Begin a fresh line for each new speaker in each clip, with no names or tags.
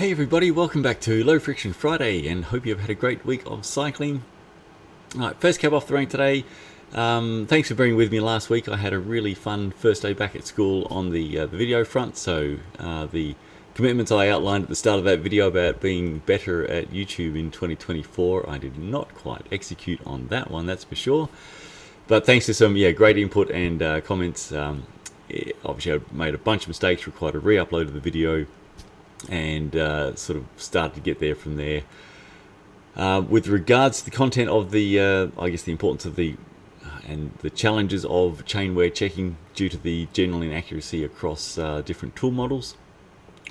Hey everybody, welcome back to Low Friction Friday and hope you've had a great week of cycling. Alright, first cab off the rank today. Thanks for being with me last week. I had a really fun first day back at school on the video front, so the commitments I outlined at the start of that video about being better at YouTube in 2024, I did not quite execute on that one, that's for sure. But thanks to some great input and comments, obviously I made a bunch of mistakes, required a re-upload of the video, and sort of started to get there from there. With regards to the content of the, I guess the importance of the and the challenges of chain wear checking due to the general inaccuracy across different tool models,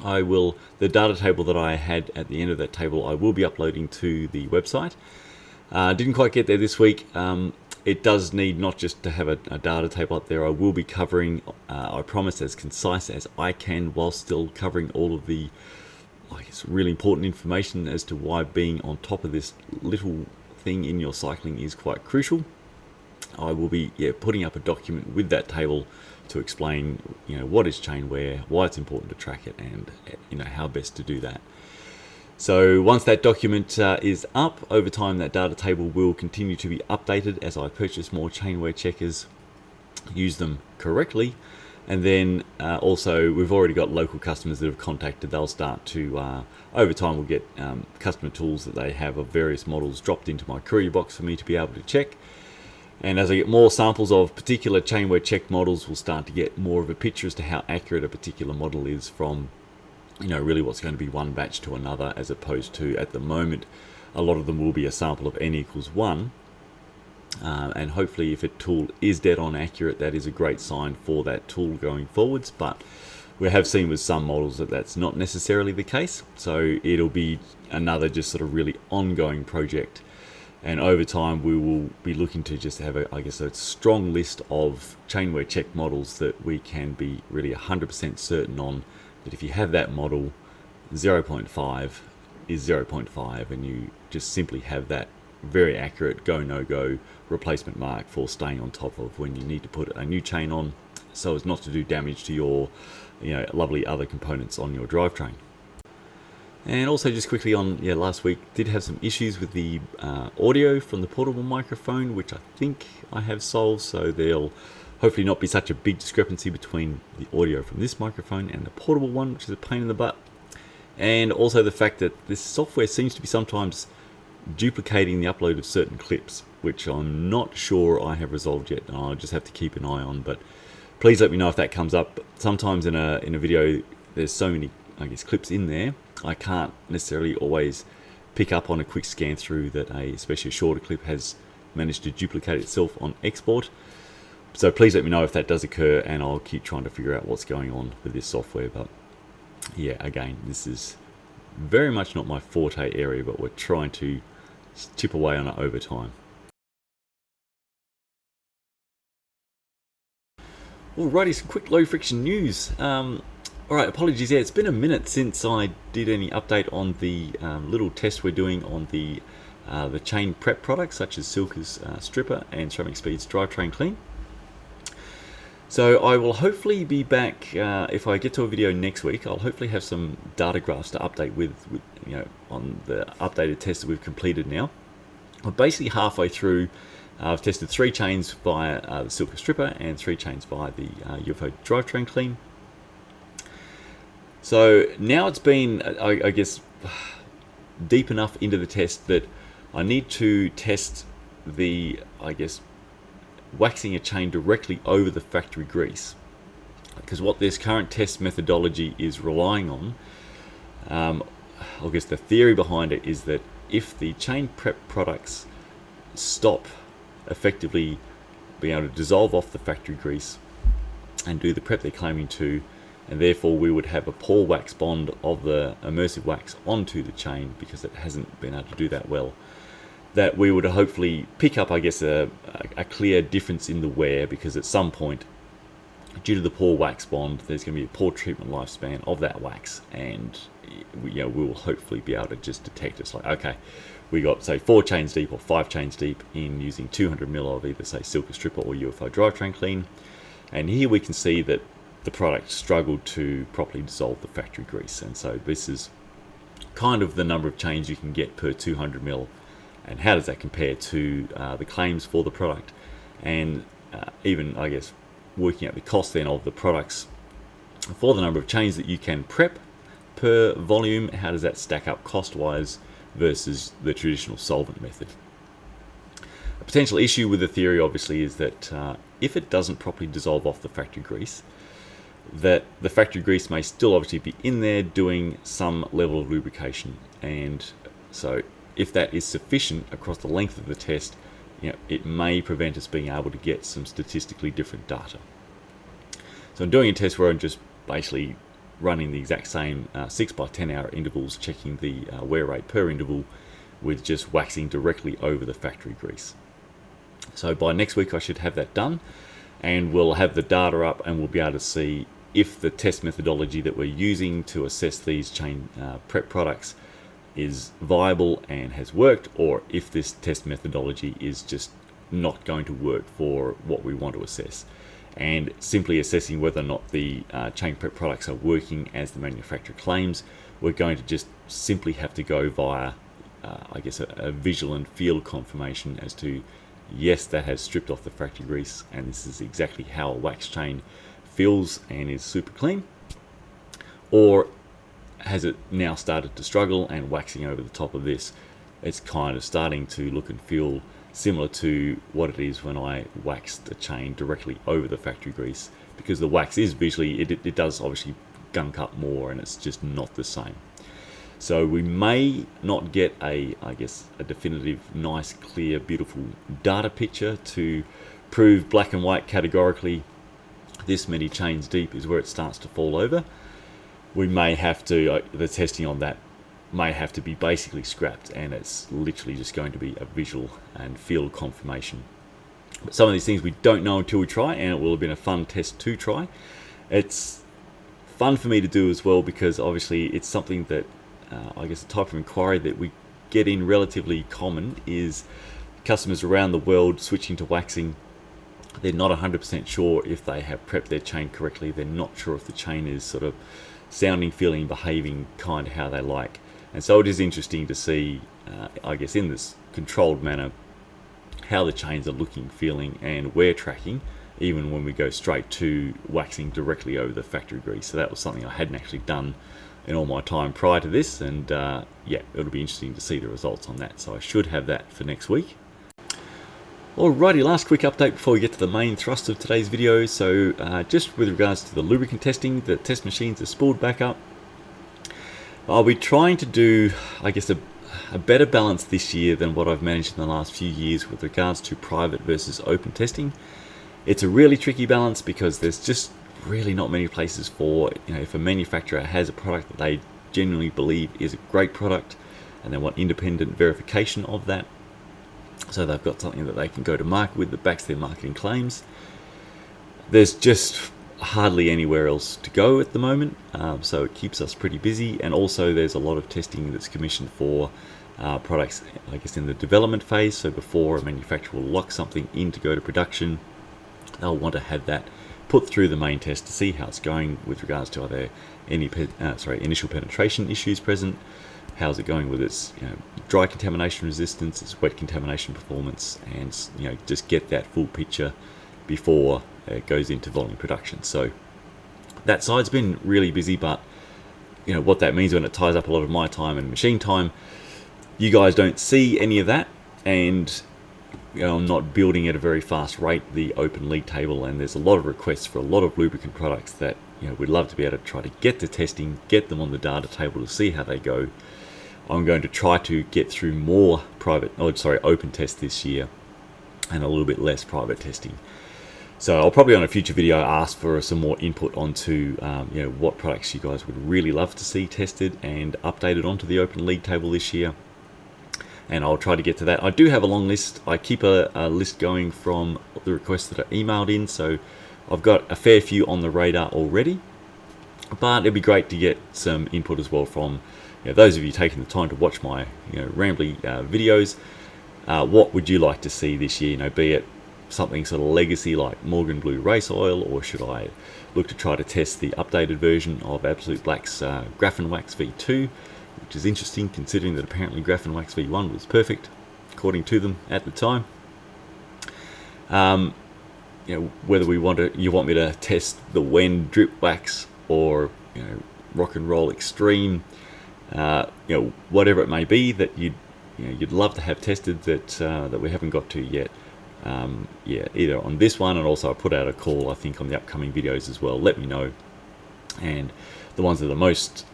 the data table that I had at the end of that table I will be uploading to the website. Didn't quite get there this week. It does need not just to have a data table up there. I will be covering, I promise, as concise as I can while still covering all of the, I guess, really important information as to why being on top of this little thing in your cycling is quite crucial. I will be putting up a document with that table to explain what is chain wear, why it's important to track it, and how best to do that. So once that document is up, over time that data table will continue to be updated as I purchase more chain wear checkers, use them correctly, and then also we've already got local customers that have contacted. They'll start to, over time we'll get customer tools that they have of various models dropped into my courier box for me to be able to check. And as I get more samples of particular chain wear check models, we'll start to get more of a picture as to how accurate a particular model is from really what's going to be one batch to another, as opposed to, at the moment, a lot of them will be a sample of n equals 1. And hopefully if a tool is dead on accurate, that is a great sign for that tool going forwards. But we have seen with some models that that's not necessarily the case. So it'll be another just sort of really ongoing project. And over time we will be looking to just have a strong list of chain wear check models that we can be really 100% certain on, that if you have that model, 0.5 is 0.5, and you just simply have that very accurate go no go replacement mark for staying on top of when you need to put a new chain on, so as not to do damage to your lovely other components on your drivetrain. And also just quickly on last week did have some issues with the audio from the portable microphone, which I think I have solved, so there'll hopefully not be such a big discrepancy between the audio from this microphone and the portable one, which is a pain in the butt. And also the fact that this software seems to be sometimes duplicating the upload of certain clips, which I'm not sure I have resolved yet, and I'll just have to keep an eye on. But please let me know if that comes up. Sometimes in a video there's so many clips in there, I can't necessarily always pick up on a quick scan through that especially a shorter clip has managed to duplicate itself on export. So please let me know if that does occur, and I'll keep trying to figure out what's going on with this software. But again, this is very much not my forte area, but we're trying to chip away on it over time. Alrighty, some quick low friction news. Alright, apologies, it's been a minute since I did any update on the little test we're doing on the chain prep products such as Silka's stripper and Ceramic Speed's drivetrain clean. So I will hopefully be back, if I get to a video next week, I'll hopefully have some data graphs to update with on the updated test that we've completed now. I'm basically halfway through. I've tested 3 chains via the Silka stripper and 3 chains via the UFO drivetrain clean. So now it's been, I guess, deep enough into the test that I need to test the, waxing a chain directly over the factory grease, because what this current test methodology is relying on, I guess the theory behind it is that if the chain prep products stop effectively being able to dissolve off the factory grease and do the prep they're claiming to, and therefore we would have a poor wax bond of the immersive wax onto the chain because it hasn't been able to do that well, that we would hopefully pick up, a clear difference in the wear, because at some point, due to the poor wax bond, there's going to be a poor treatment lifespan of that wax, and we will hopefully be able to just detect it's like, okay, we got say 4 chains deep or 5 chains deep in using 200 ml of either say Silka stripper or UFO drivetrain clean, and here we can see that the product struggled to properly dissolve the factory grease, and so this is kind of the number of chains you can get per 200 mil, and how does that compare to the claims for the product, and even, I guess, working out the cost then of the products for the number of chains that you can prep per volume. How does that stack up cost-wise versus the traditional solvent method? A potential issue with the theory, obviously, is that if it doesn't properly dissolve off the factory grease, that the factory grease may still obviously be in there doing some level of lubrication, and so if that is sufficient across the length of the test, it may prevent us being able to get some statistically different data. So I'm doing a test where I'm just basically running the exact same 6 by 10 hour intervals, checking the wear rate per interval with just waxing directly over the factory grease. So by next week I should have that done, and we'll have the data up, and we'll be able to see if the test methodology that we're using to assess these chain prep products is viable and has worked, or if this test methodology is just not going to work for what we want to assess. And simply assessing whether or not the chain prep products are working as the manufacturer claims, we're going to just simply have to go via I guess a visual and field confirmation as to, yes, that has stripped off the factory grease, and this is exactly how a wax chain feels and is super clean, or has it now started to struggle, and waxing over the top of this, it's kind of starting to look and feel similar to what it is when I waxed the chain directly over the factory grease, because the wax is visually, it does obviously gunk up more, and it's just not the same. So we may not get I guess a definitive, nice, clear, beautiful data picture to prove black and white categorically this many chains deep is where it starts to fall over. We may have to, the testing on that may have to be basically scrapped, and it's literally just going to be a visual and field confirmation. But some of these things we don't know until we try, and it will have been a fun test to try. It's fun for me to do as well, because obviously it's something that I guess the type of inquiry that we get in relatively common is customers around the world switching to waxing. They're not 100% sure if they have prepped their chain correctly. They're not sure if the chain is sort of sounding, feeling, behaving kind of how they like. And so it is interesting to see, I guess in this controlled manner, how the chains are looking, feeling, and wear tracking, even when we go straight to waxing directly over the factory grease. So that was something I hadn't actually done in all my time prior to this, and yeah, it'll be interesting to see the results on that. So I should have that for next week. Alrighty, last quick update before we get to the main thrust of today's video. So just with regards to the lubricant testing, the test machines are spooled back up. I'll be trying to do, I guess, a better balance this year than what I've managed in the last few years with regards to private versus open testing. It's a really tricky balance, because there's just really not many places for, if a manufacturer has a product that they genuinely believe is a great product and they want independent verification of that, so they've got something that they can go to market with that backs their marketing claims. There's just hardly anywhere else to go at the moment, so it keeps us pretty busy. And also there's a lot of testing that's commissioned for products, I guess, in the development phase. So before a manufacturer will lock something in to go to production, they'll want to have that put through the main test to see how it's going with regards to, are there any initial penetration issues present, how's it going with its dry contamination resistance, its wet contamination performance, and just get that full picture before it goes into volume production. So that side's been really busy, but what that means when it ties up a lot of my time and machine time, you guys don't see any of that, and I'm not building at a very fast rate the open league table, and there's a lot of requests for a lot of lubricant products that we'd love to be able to try to get to testing, get them on the data table to see how they go. I'm going to try to get through more open tests this year and a little bit less private testing. So I'll probably on a future video ask for some more input onto what products you guys would really love to see tested and updated onto the open league table this year. And I'll try to get to that. I do have a long list. I keep a list going from the requests that are emailed in, so I've got a fair few on the radar already. But it'd be great to get some input as well from those of you taking the time to watch my rambly videos. What would you like to see this year? Be it something sort of legacy like Morgan Blue Race Oil, or should I look to try to test the updated version of Absolute Black's Graphene Wax V2? which is interesting considering that apparently Graphene Wax V1 was perfect, according to them at the time. Whether you want me to test the Wen drip wax or Rock and Roll Extreme, whatever it may be that you'd love to have tested that we haven't got to yet. Either on this one, and also I put out a call I think on the upcoming videos as well. Let me know, and the ones that are most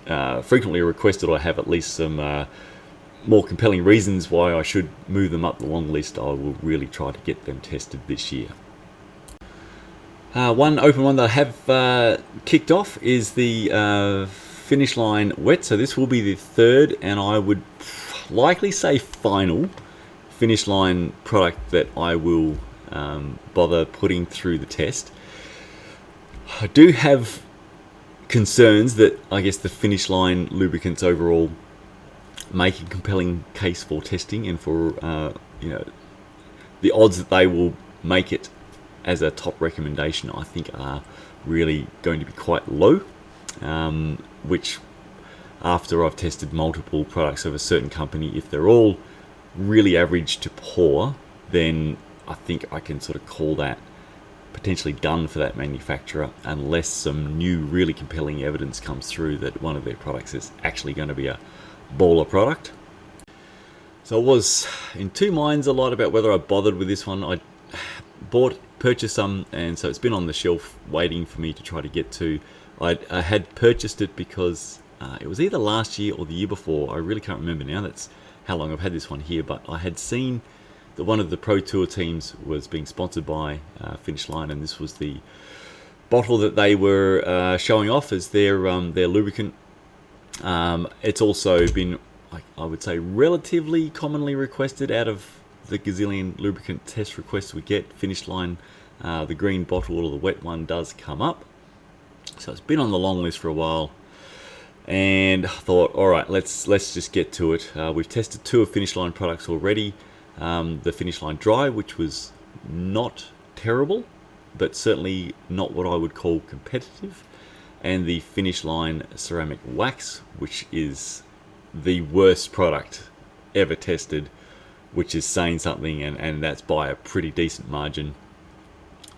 frequently requested or have at least some more compelling reasons why I should move them up the long list, I will really try to get them tested this year. One open one that I have kicked off is the Finish Line Wet. So this will be the third, and I would likely say final Finish Line product that I will bother putting through the test. I do have concerns that I guess the Finish Line lubricants overall make a compelling case for testing, and for the odds that they will make it as a top recommendation I think are really going to be quite low, which after I've tested multiple products of a certain company, if they're all really average to poor, then I think I can sort of call that potentially done for that manufacturer, unless some new really compelling evidence comes through that one of their products is actually going to be a baller product. So I was in two minds a lot about whether I bothered with this one. I purchased some, and so it's been on the shelf waiting for me to try to get to. I had purchased it because it was either last year or the year before, I really can't remember now, that's how long I've had this one here, but I had seen that one of the Pro Tour teams was being sponsored by Finish Line, and this was the bottle that they were showing off as their lubricant. It's also been, I would say, relatively commonly requested out of the gazillion lubricant test requests we get. Finish Line, the green bottle or the wet one does come up. So it's been on the long list for a while, and I thought, all right, let's just get to it. We've tested two of Finish Line products already. The Finish Line Dry, which was not terrible, but certainly not what I would call competitive, and the Finish Line Ceramic Wax, which is the worst product ever tested, which is saying something, and that's by a pretty decent margin.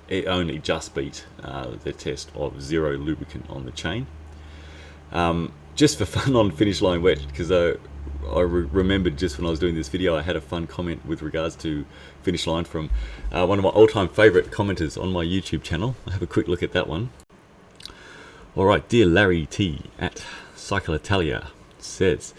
It only just beat the test of zero lubricant on the chain. Just for fun on Finish Line Wet, because I remembered just when I was doing this video, I had a fun comment with regards to Finish Line from one of my all-time favourite commenters on my YouTube channel. I'll have a quick look at that one. Alright, dear Larry T at Cycle Italia says,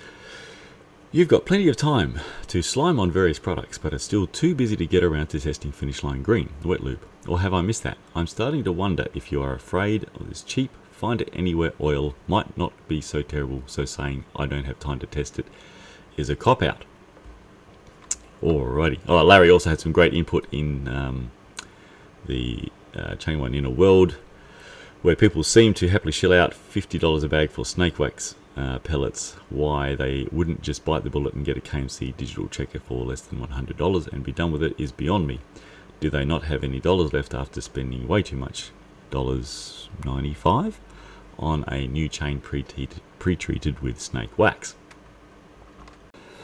"You've got plenty of time to slime on various products, but are still too busy to get around to testing Finish Line Green, the wet lube. Or have I missed that? I'm starting to wonder if you are afraid of this cheap, find it anywhere oil might not be so terrible, so saying I don't have time to test it is a cop-out." Alrighty. Oh, Larry also had some great input in the Chain One Inner World, where people seem to happily shell out $50 a bag for snake wax pellets. Why they wouldn't just bite the bullet and get a KMC digital checker for less than $100 and be done with it is beyond me. Do they not have any dollars left after spending way too much, $95, on a new chain pre-treated with snake wax?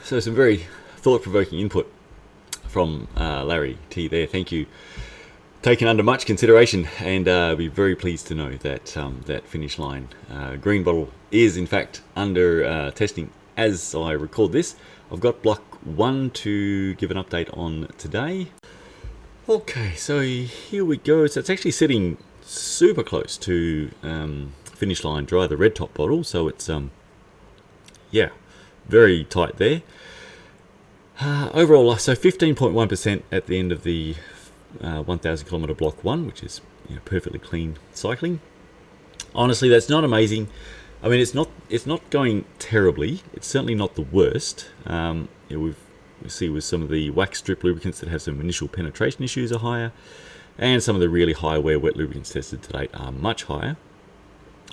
So some very thought-provoking input from Larry T there. Thank you. Taken under much consideration, and be very pleased to know that that Finish Line green bottle is in fact under testing as I record this. I've got block 1 to give an update on today. Okay, so here we go. So it's actually sitting super close to Finish Line Dry, the red top bottle. So it's yeah, very tight there. Overall, so 15.1% at the end of the 1,000 kilometer block 1, which is perfectly clean cycling. Honestly, that's not amazing. I mean, it's not going terribly. It's certainly not the worst. We see with some of the wax strip lubricants that have some initial penetration issues are higher, and some of the really high wear wet lubricants tested to date are much higher.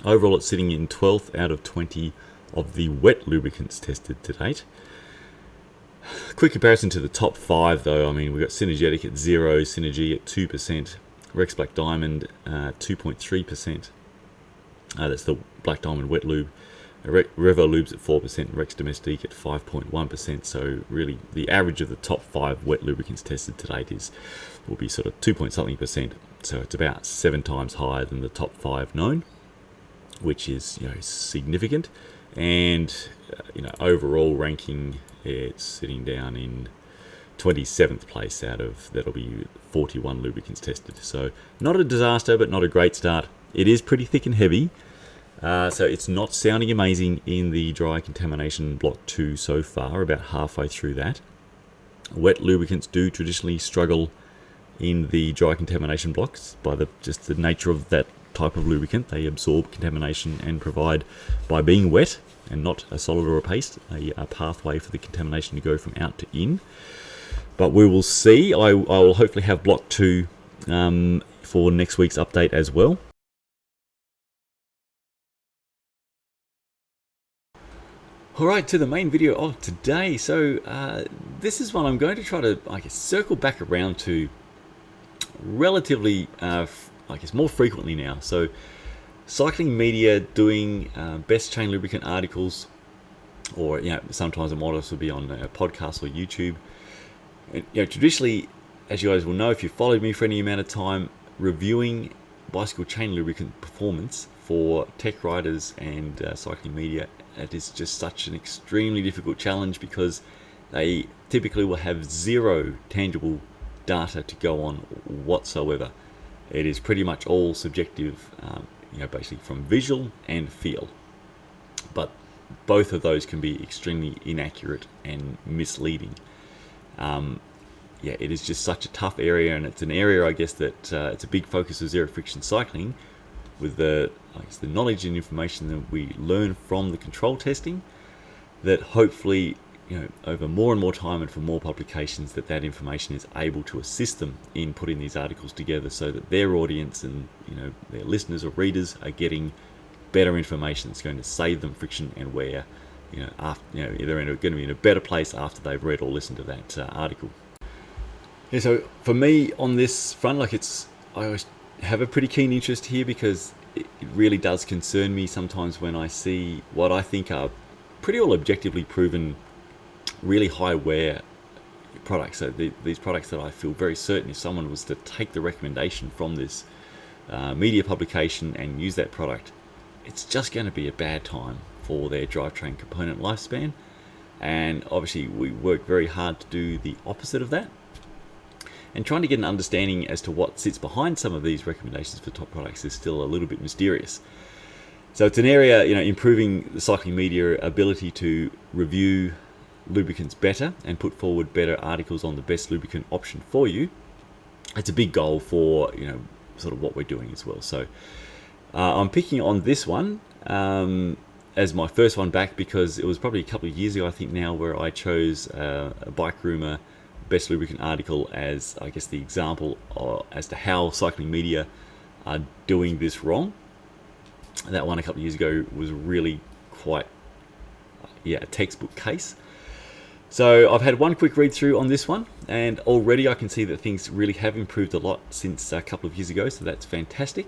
Overall, it's sitting in 12th out of 20 of the wet lubricants tested to date. Quick comparison to the top 5 though. I mean, we've got Synergetic at 0, Synergy at 2%, Rex Black Diamond 2.3%. That's the Black Diamond wet lube. Revolube's at 4%, Rex Domestique at 5.1%. So really, the average of the top 5 wet lubricants tested to date will be sort of 2 point something percent. So it's about 7 times higher than the top 5 known, which is significant. And overall ranking, it's sitting down in 27th place out of that'll be 41 lubricants tested. So not a disaster, but not a great start. It is pretty thick and heavy. So it's not sounding amazing in the dry contamination block 2 so far, about halfway through that. Wet lubricants do traditionally struggle in the dry contamination blocks by just the nature of that type of lubricant. They absorb contamination and provide, by being wet and not a solid or a paste, a pathway for the contamination to go from out to in. But we will see. I will hopefully have block 2 for next week's update as well. Alright, to the main video of today. So this is one I'm going to try to, circle back around to relatively, more frequently now. So cycling media doing best chain lubricant articles, or sometimes the models will be on podcasts or YouTube. And, traditionally, as you guys will know, if you've followed me for any amount of time, reviewing bicycle chain lubricant performance for tech riders and cycling media, it is just such an extremely difficult challenge because they typically will have zero tangible data to go on whatsoever. It is pretty much all subjective, basically from visual and feel. But both of those can be extremely inaccurate and misleading. It is just such a tough area, and it's an area, I guess, that it's a big focus of zero friction cycling, with the knowledge and information that we learn from the control testing, that hopefully, over more and more time and for more publications, that information is able to assist them in putting these articles together so that their audience and their listeners or readers are getting better information that's going to save them friction and wear, after, they're going to be in a better place after they've read or listened to that article. Yeah, so for me on this front, I always have a pretty keen interest here because it really does concern me sometimes when I see what I think are pretty all objectively proven really high wear products. So these products that I feel very certain if someone was to take the recommendation from this media publication and use that product, it's just going to be a bad time for their drivetrain component lifespan. And obviously we work very hard to do the opposite of that. And trying to get an understanding as to what sits behind some of these recommendations for top products is still a little bit mysterious. So it's an area, improving the cycling media ability to review lubricants better and put forward better articles on the best lubricant option for you. It's a big goal for, sort of what we're doing as well. So I'm picking on this one as my first one back because it was probably a couple of years ago, I think now, where I chose a Bike Rumor best lubricant article as, I guess, the example as to how cycling media are doing this wrong. That one a couple of years ago was really quite a textbook case. So I've had one quick read through on this one, and already I can see that things really have improved a lot since a couple of years ago, so that's fantastic.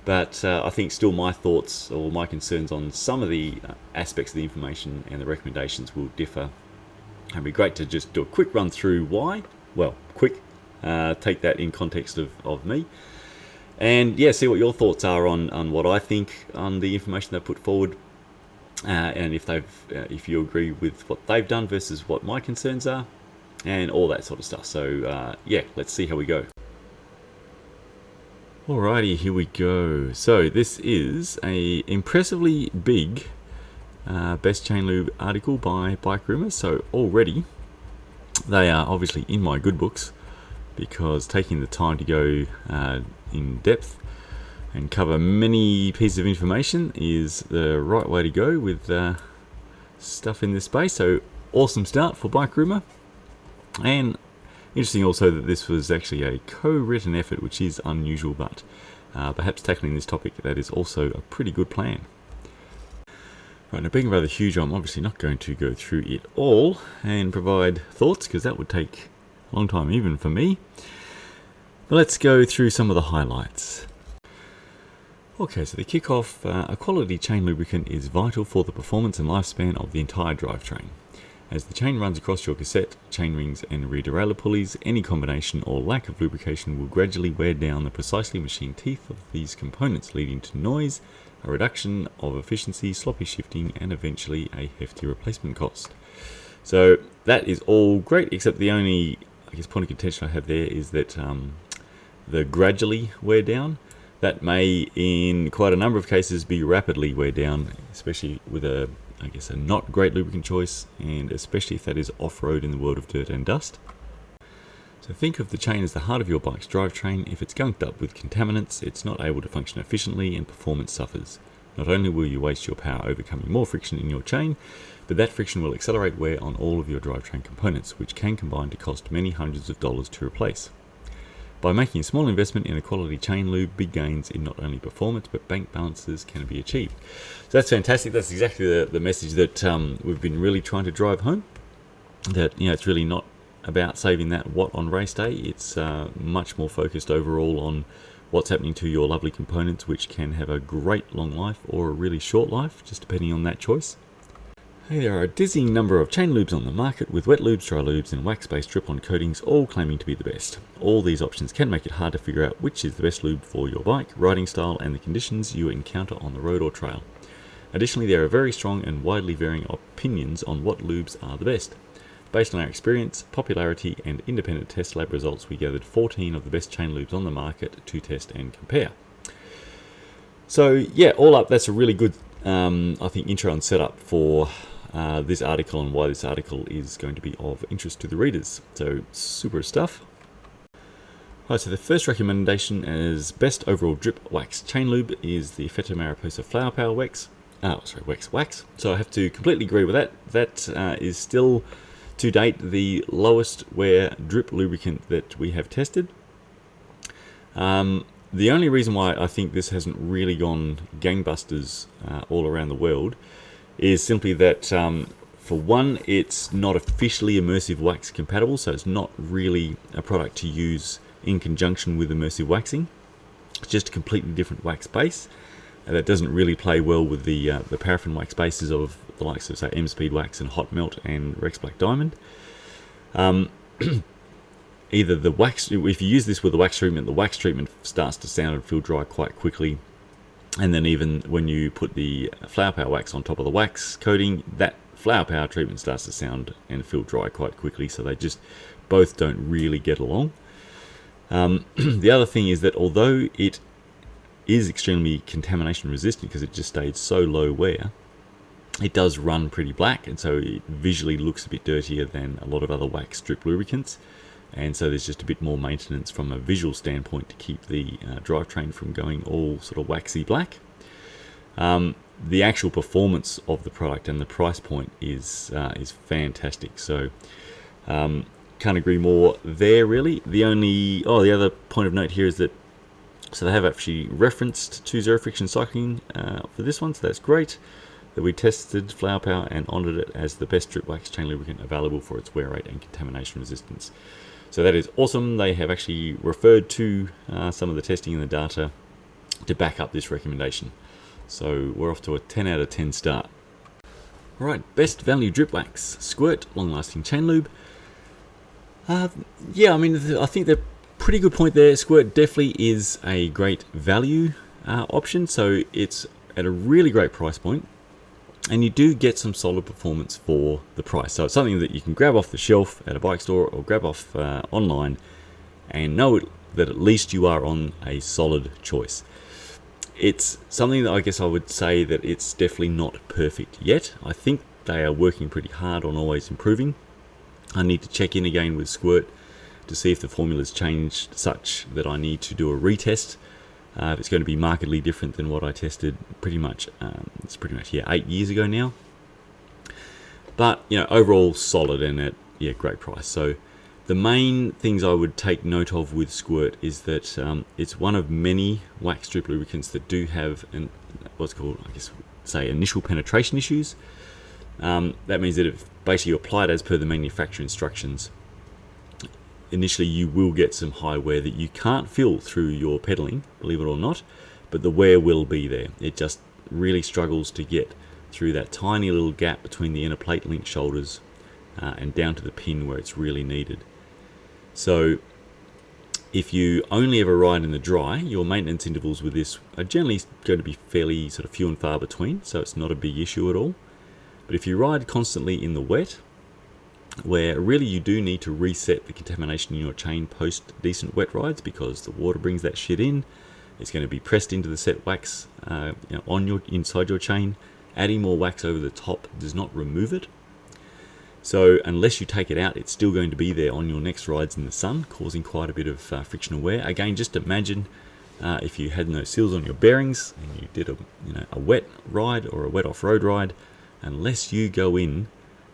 But I think still my thoughts or my concerns on some of the aspects of the information and the recommendations will differ. It'd be great to just do a quick run through why. Well, quick. Take that in context of me. And see what your thoughts are on what I think on the information they put forward. And if you agree with what they've done versus what my concerns are. And all that sort of stuff. So, let's see how we go. Alrighty, here we go. So this is a impressively big best chain lube article by Bike Rumor. So already they are obviously in my good books because taking the time to go in depth and cover many pieces of information is the right way to go with stuff in this space. So awesome start for Bike Rumor. And interesting also that this was actually a co-written effort, which is unusual, but perhaps tackling this topic, that is also a pretty good plan. Right, now being rather huge, I'm obviously not going to go through it all and provide thoughts, because that would take a long time even for me. But let's go through some of the highlights. Okay, so to kick off, a quality chain lubricant is vital for the performance and lifespan of the entire drivetrain. As the chain runs across your cassette, chain rings and rear derailleur pulleys, any combination or lack of lubrication will gradually wear down the precisely machined teeth of these components, leading to noise, a reduction of efficiency, sloppy shifting, and eventually a hefty replacement cost. So that is all great, except the only, point of contention I have there is that the gradually wear down, that may, in quite a number of cases, be rapidly wear down, especially with a not great lubricant choice, and especially if that is off-road in the world of dirt and dust. So think of the chain as the heart of your bike's drivetrain. If it's gunked up with contaminants, it's not able to function efficiently and performance suffers. Not only will you waste your power overcoming more friction in your chain, but that friction will accelerate wear on all of your drivetrain components, which can combine to cost many hundreds of dollars to replace. By making a small investment in a quality chain lube, big gains in not only performance but bank balances can be achieved. So that's fantastic. That's exactly the message that we've been really trying to drive home. That it's really not about saving that watt on race day. It's much more focused overall on what's happening to your lovely components, which can have a great long life or a really short life, just depending on that choice. Hey, there are a dizzying number of chain lubes on the market, with wet lubes, dry lubes, and wax-based drip-on coatings all claiming to be the best. All these options can make it hard to figure out which is the best lube for your bike, riding style, and the conditions you encounter on the road or trail. Additionally, there are very strong and widely varying opinions on what lubes are the best. Based on our experience, popularity, and independent test lab results, we gathered 14 of the best chain lubes on the market to test and compare. So yeah, all up, that's a really good, intro and setup for this article and why this article is going to be of interest to the readers. So super stuff. Right, so the first recommendation as best overall drip wax chain lube is the Effetto Mariposa Flower Power Wax. Wax. So I have to completely agree with that. That is still, to date, the lowest wear drip lubricant that we have tested. The only reason why I think this hasn't really gone gangbusters all around the world is simply that, for one, it's not officially immersive wax compatible, so it's not really a product to use in conjunction with immersive waxing. It's just a completely different wax base, and that doesn't really play well with the paraffin wax bases of the likes of, say, M-Speed Wax and Hot Melt and Rex Black Diamond. Either the wax, if you use this with the wax treatment starts to sound and feel dry quite quickly. And then even when you put the flower power wax on top of the wax coating, that flower power treatment starts to sound and feel dry quite quickly. So they just both don't really get along. The other thing is that although it is extremely contamination resistant because it just stayed so low wear, it does run pretty black, and so it visually looks a bit dirtier than a lot of other wax strip lubricants. And so there's just a bit more maintenance from a visual standpoint to keep the drivetrain from going all sort of waxy black. The actual performance of the product and the price point is fantastic. So can't agree more there, really. The other point of note here is that they have actually referenced to zero friction cycling for this one, so that's great. That we tested Flower Power and honoured it as the best drip wax chain lubricant available for its wear rate and contamination resistance. So that is awesome. They have actually referred to some of the testing and the data to back up this recommendation. So we're off to a 10 out of 10 start. Alright, best value drip wax, Squirt, long-lasting chain lube. I think they're pretty good point there. Squirt definitely is a great value option, so it's at a really great price point. And you do get some solid performance for the price. So it's something that you can grab off the shelf at a bike store or grab off online and know that at least you are on a solid choice. It's something that I guess I would say that it's definitely not perfect yet. I think they are working pretty hard on always improving. I need to check in again with Squirt to see if the formula's changed such that I need to do a retest. It's going to be markedly different than what I tested pretty much 8 years ago now. But overall solid and at great price. So the main things I would take note of with Squirt is that it's one of many wax strip lubricants that do have what's called, initial penetration issues. That means that if basically you apply it as per the manufacturer instructions, initially you will get some high wear that you can't feel through your pedaling, believe it or not, but the wear will be there. It just really struggles to get through that tiny little gap between the inner plate link shoulders and down to the pin where it's really needed. So if you only ever ride in the dry, your maintenance intervals with this are generally going to be fairly sort of few and far between, so it's not a big issue at all. But if you ride constantly in the wet, where really you do need to reset the contamination in your chain post decent wet rides, because the water brings that shit in, it's going to be pressed into the set wax on inside your chain. Adding more wax over the top does not remove it. So unless you take it out, it's still going to be there on your next rides in the sun, causing quite a bit of frictional wear. Again, just imagine if you had no seals on your bearings and you did a wet ride or a wet off-road ride, unless you go in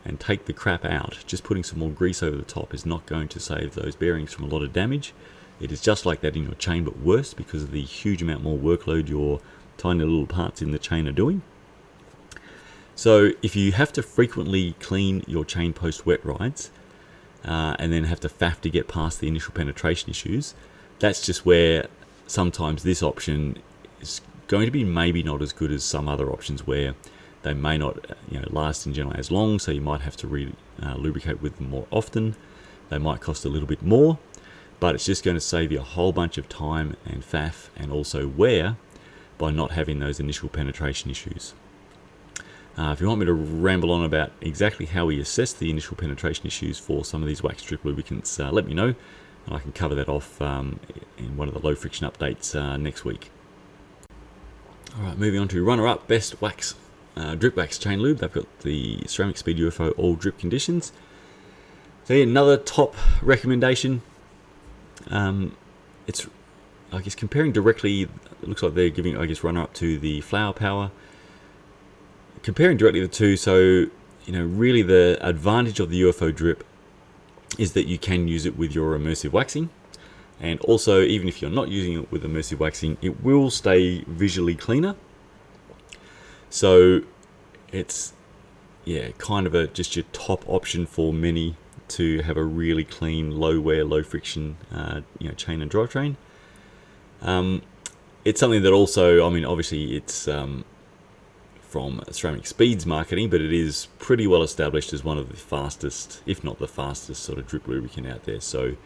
and take the crap out, just putting some more grease over the top is not going to save those bearings from a lot of damage. It is just like that in your chain, but worse because of the huge amount more workload your tiny little parts in the chain are doing. So if you have to frequently clean your chain post wet rides and then have to faff to get past the initial penetration issues, that's just where sometimes this option is going to be maybe not as good as some other options, where they may not last in general as long, so you might have to lubricate with them more often. They might cost a little bit more, but it's just going to save you a whole bunch of time and faff and also wear by not having those initial penetration issues. If you want me to ramble on about exactly how we assess the initial penetration issues for some of these wax strip lubricants, let me know, and I can cover that off in one of the low friction updates next week. Alright, moving on to runner-up best wax drip wax chain lube. They've got the Ceramic Speed UFO all drip conditions. So yeah, another top recommendation. It's, I guess, comparing directly, it looks like they're giving, I guess, runner-up to the Flower Power. Comparing directly the two, so really the advantage of the UFO drip is that you can use it with your immersive waxing, and also even if you're not using it with immersive waxing, it will stay visually cleaner. So it's kind of just your top option for many to have a really clean, low wear, low friction chain and drivetrain. It's something that also, I mean, obviously it's from Ceramic Speed's marketing, but it is pretty well established as one of the fastest, if not the fastest, sort of drip lubricant out there. So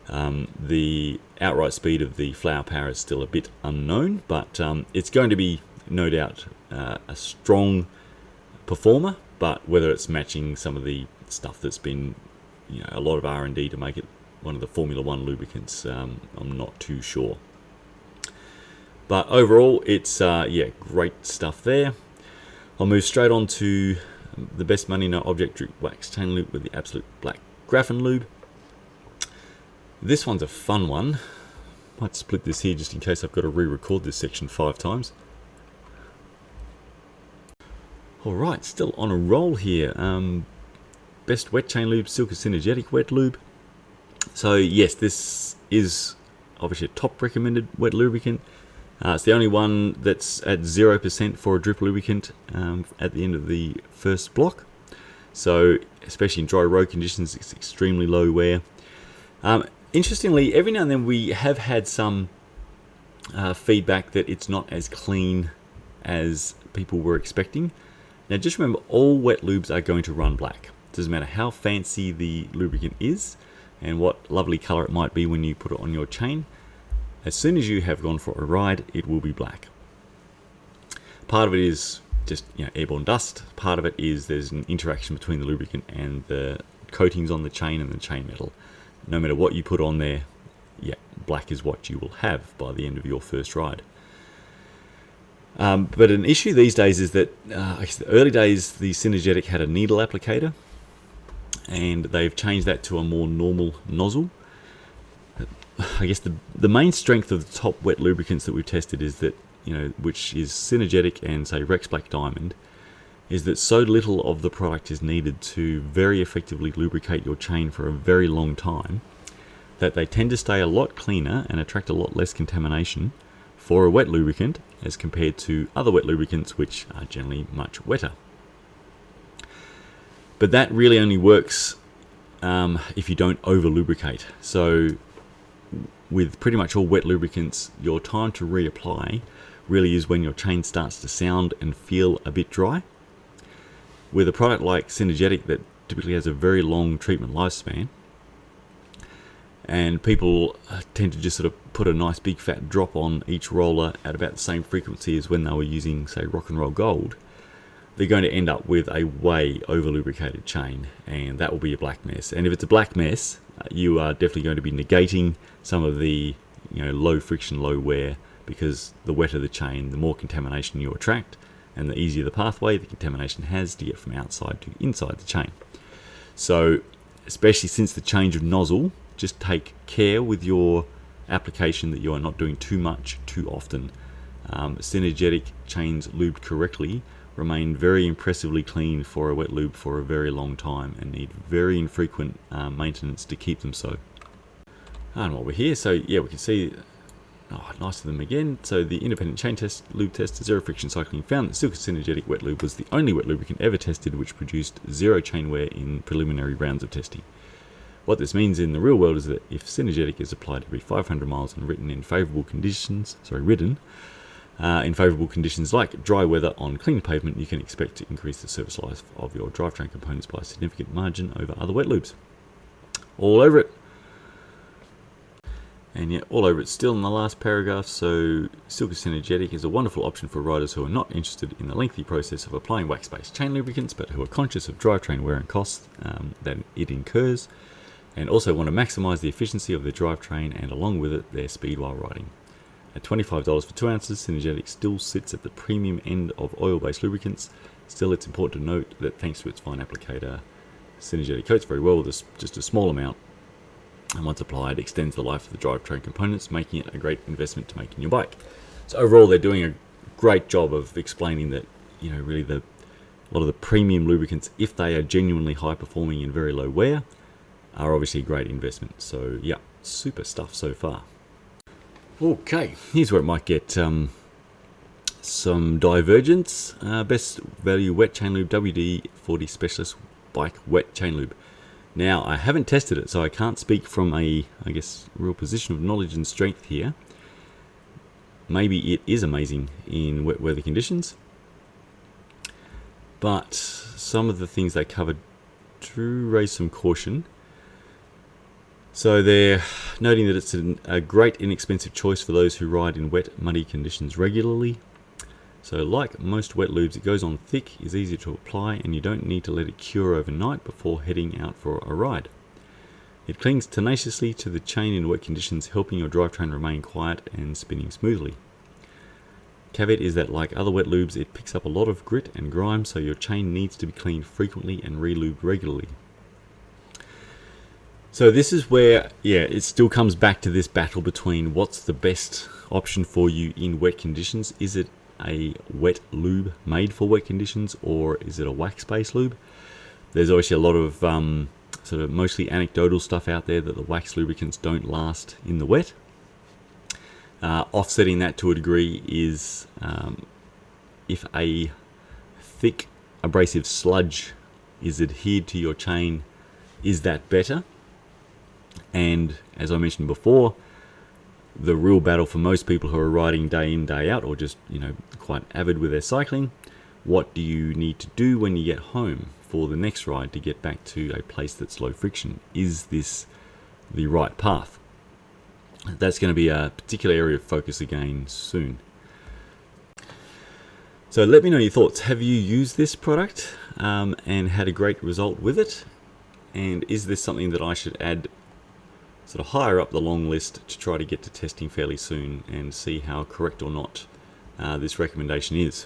the outright speed of the Flower Power is still a bit unknown, but it's going to be no doubt a strong performer. But whether it's matching some of the stuff that's been a lot of R&D to make it one of the Formula One lubricants, I'm not too sure. But overall, it's great stuff there. I'll move straight on to the best money no object drip wax chain lube with the Absolute Black Graphene Lube. This one's a fun one. Might split this here just in case I've got to re-record this section 5 times. Alright, still on a roll here. Best wet chain lube, Silka Synergetic Wet Lube. So yes, this is obviously a top recommended wet lubricant. It's the only one that's at 0% for a drip lubricant at the end of the first block. So especially in dry road conditions, it's extremely low wear. Interestingly, every now and then we have had some feedback that it's not as clean as people were expecting. Now just remember, all wet lubes are going to run black. It doesn't matter how fancy the lubricant is and what lovely color it might be when you put it on your chain. As soon as you have gone for a ride, it will be black. Part of it is just airborne dust. Part of it is there's an interaction between the lubricant and the coatings on the chain and the chain metal. No matter what you put on there, black is what you will have by the end of your first ride. But an issue these days is that the early days the Synergetic had a needle applicator, and they've changed that to a more normal nozzle. I guess the main strength of the top wet lubricants that we've tested is that, which is Synergetic and say Rex Black Diamond, is that so little of the product is needed to very effectively lubricate your chain for a very long time that they tend to stay a lot cleaner and attract a lot less contamination for a wet lubricant as compared to other wet lubricants which are generally much wetter. But that really only works if you don't over lubricate. So with pretty much all wet lubricants, your time to reapply really is when your chain starts to sound and feel a bit dry. With a product like Synergetic that typically has a very long treatment lifespan, and people tend to just sort of put a nice big fat drop on each roller at about the same frequency as when they were using, say, Rock and Roll Gold, they're going to end up with a way over lubricated chain, and that will be a black mess. And if it's a black mess, you are definitely going to be negating some of the low friction, low wear, because the wetter the chain, the more contamination you attract, and the easier the pathway the contamination has to get from outside to inside the chain. So especially since the change of nozzle, just take care with your application that you are not doing too much too often. Synergetic chains lubed correctly remain very impressively clean for a wet lube for a very long time and need very infrequent maintenance to keep them so. And while we're here, so yeah, we can see, nice of them again. So the independent chain test, lube test, zero friction cycling found that Silk Synergetic wet lube was the only wet lubricant ever tested which produced zero chain wear in preliminary rounds of testing. What this means in the real world is that if Synergetic is applied every 500 miles and ridden in favourable conditions, in favourable conditions like dry weather on clean pavement, you can expect to increase the service life of your drivetrain components by a significant margin over other wet lubes. All over it. And yet, all over it still in the last paragraph. So Silk Synergetic is a wonderful option for riders who are not interested in the lengthy process of applying wax-based chain lubricants, but who are conscious of drivetrain wear and costs that it incurs, and also want to maximise the efficiency of their drivetrain and, along with it, their speed while riding. At $25 for 2 ounces, Synergetic still sits at the premium end of oil-based lubricants. Still, it's important to note that thanks to its fine applicator, Synergetic coats very well with just a small amount, and once applied, extends the life of the drivetrain components, making it a great investment to make in your bike. So overall, they're doing a great job of explaining that, really a lot of the premium lubricants, if they are genuinely high-performing and very low wear, are obviously a great investment. So yeah, super stuff so far. Okay, here's where it might get some divergence. Best value wet chain lube, WD-40 Specialist Bike Wet Chain Lube. Now, I haven't tested it, so I can't speak from a, real position of knowledge and strength here. Maybe it is amazing in wet weather conditions, but some of the things they covered do raise some caution. So they're noting that it's a great inexpensive choice for those who ride in wet, muddy conditions regularly. So like most wet lubes, it goes on thick, is easy to apply, and you don't need to let it cure overnight before heading out for a ride. It clings tenaciously to the chain in wet conditions, helping your drivetrain remain quiet and spinning smoothly. Caveat is that like other wet lubes, it picks up a lot of grit and grime, so your chain needs to be cleaned frequently and re-lubed regularly. So this is where, it still comes back to this battle between what's the best option for you in wet conditions. Is it a wet lube made for wet conditions, or is it a wax-based lube? There's obviously a lot of sort of mostly anecdotal stuff out there that the wax lubricants don't last in the wet. Offsetting that to a degree is if a thick abrasive sludge is adhered to your chain, is that better? And as I mentioned before, the real battle for most people who are riding day in, day out, or just, quite avid with their cycling, what do you need to do when you get home for the next ride to get back to a place that's low friction? Is this the right path? That's going to be a particular area of focus again soon. So let me know your thoughts. Have you used this product and had a great result with it? And is this something that I should add sort of higher up the long list to try to get to testing fairly soon and see how correct or not this recommendation is?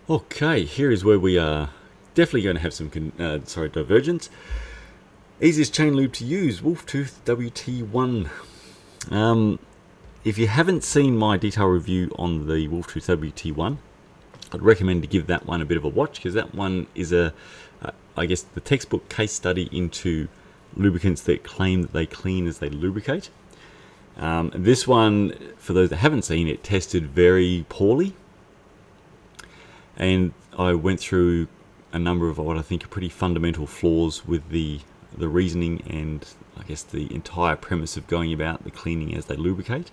Okay, here is where we are definitely going to have some divergence. Easiest chain lube to use, Wolftooth WT1. If you haven't seen my detail review on the Wolftooth WT1, I'd recommend to give that one a bit of a watch, because that one is the textbook case study into lubricants that claim that they clean as they lubricate. This one, for those that haven't seen it, tested very poorly, and I went through a number of what I think are pretty fundamental flaws with the the reasoning and I guess the entire premise of going about the cleaning as they lubricate.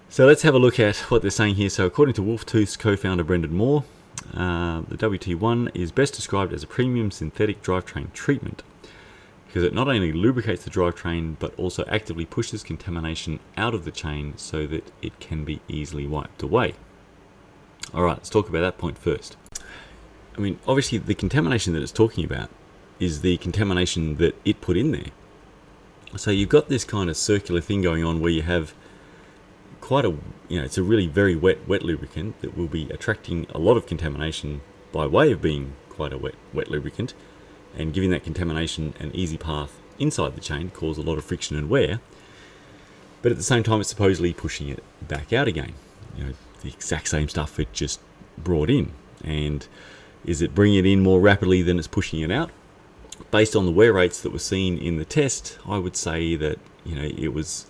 So let's have a look at what they're saying here. So according to Wolftooth's co-founder Brendan Moore, the WT1 is best described as a premium synthetic drivetrain treatment because it not only lubricates the drivetrain but also actively pushes contamination out of the chain so that it can be easily wiped away. Alright, let's talk about that point first. I mean, obviously the contamination that it's talking about is the contamination that it put in there. So you've got this kind of circular thing going on where you have quite a, it's a really very wet lubricant that will be attracting a lot of contamination by way of being quite a wet lubricant and giving that contamination an easy path inside the chain, cause a lot of friction and wear. But at the same time, it's supposedly pushing it back out again. The exact same stuff it just brought in. And is it bringing it in more rapidly than it's pushing it out? Based on the wear rates that were seen in the test, I would say that it was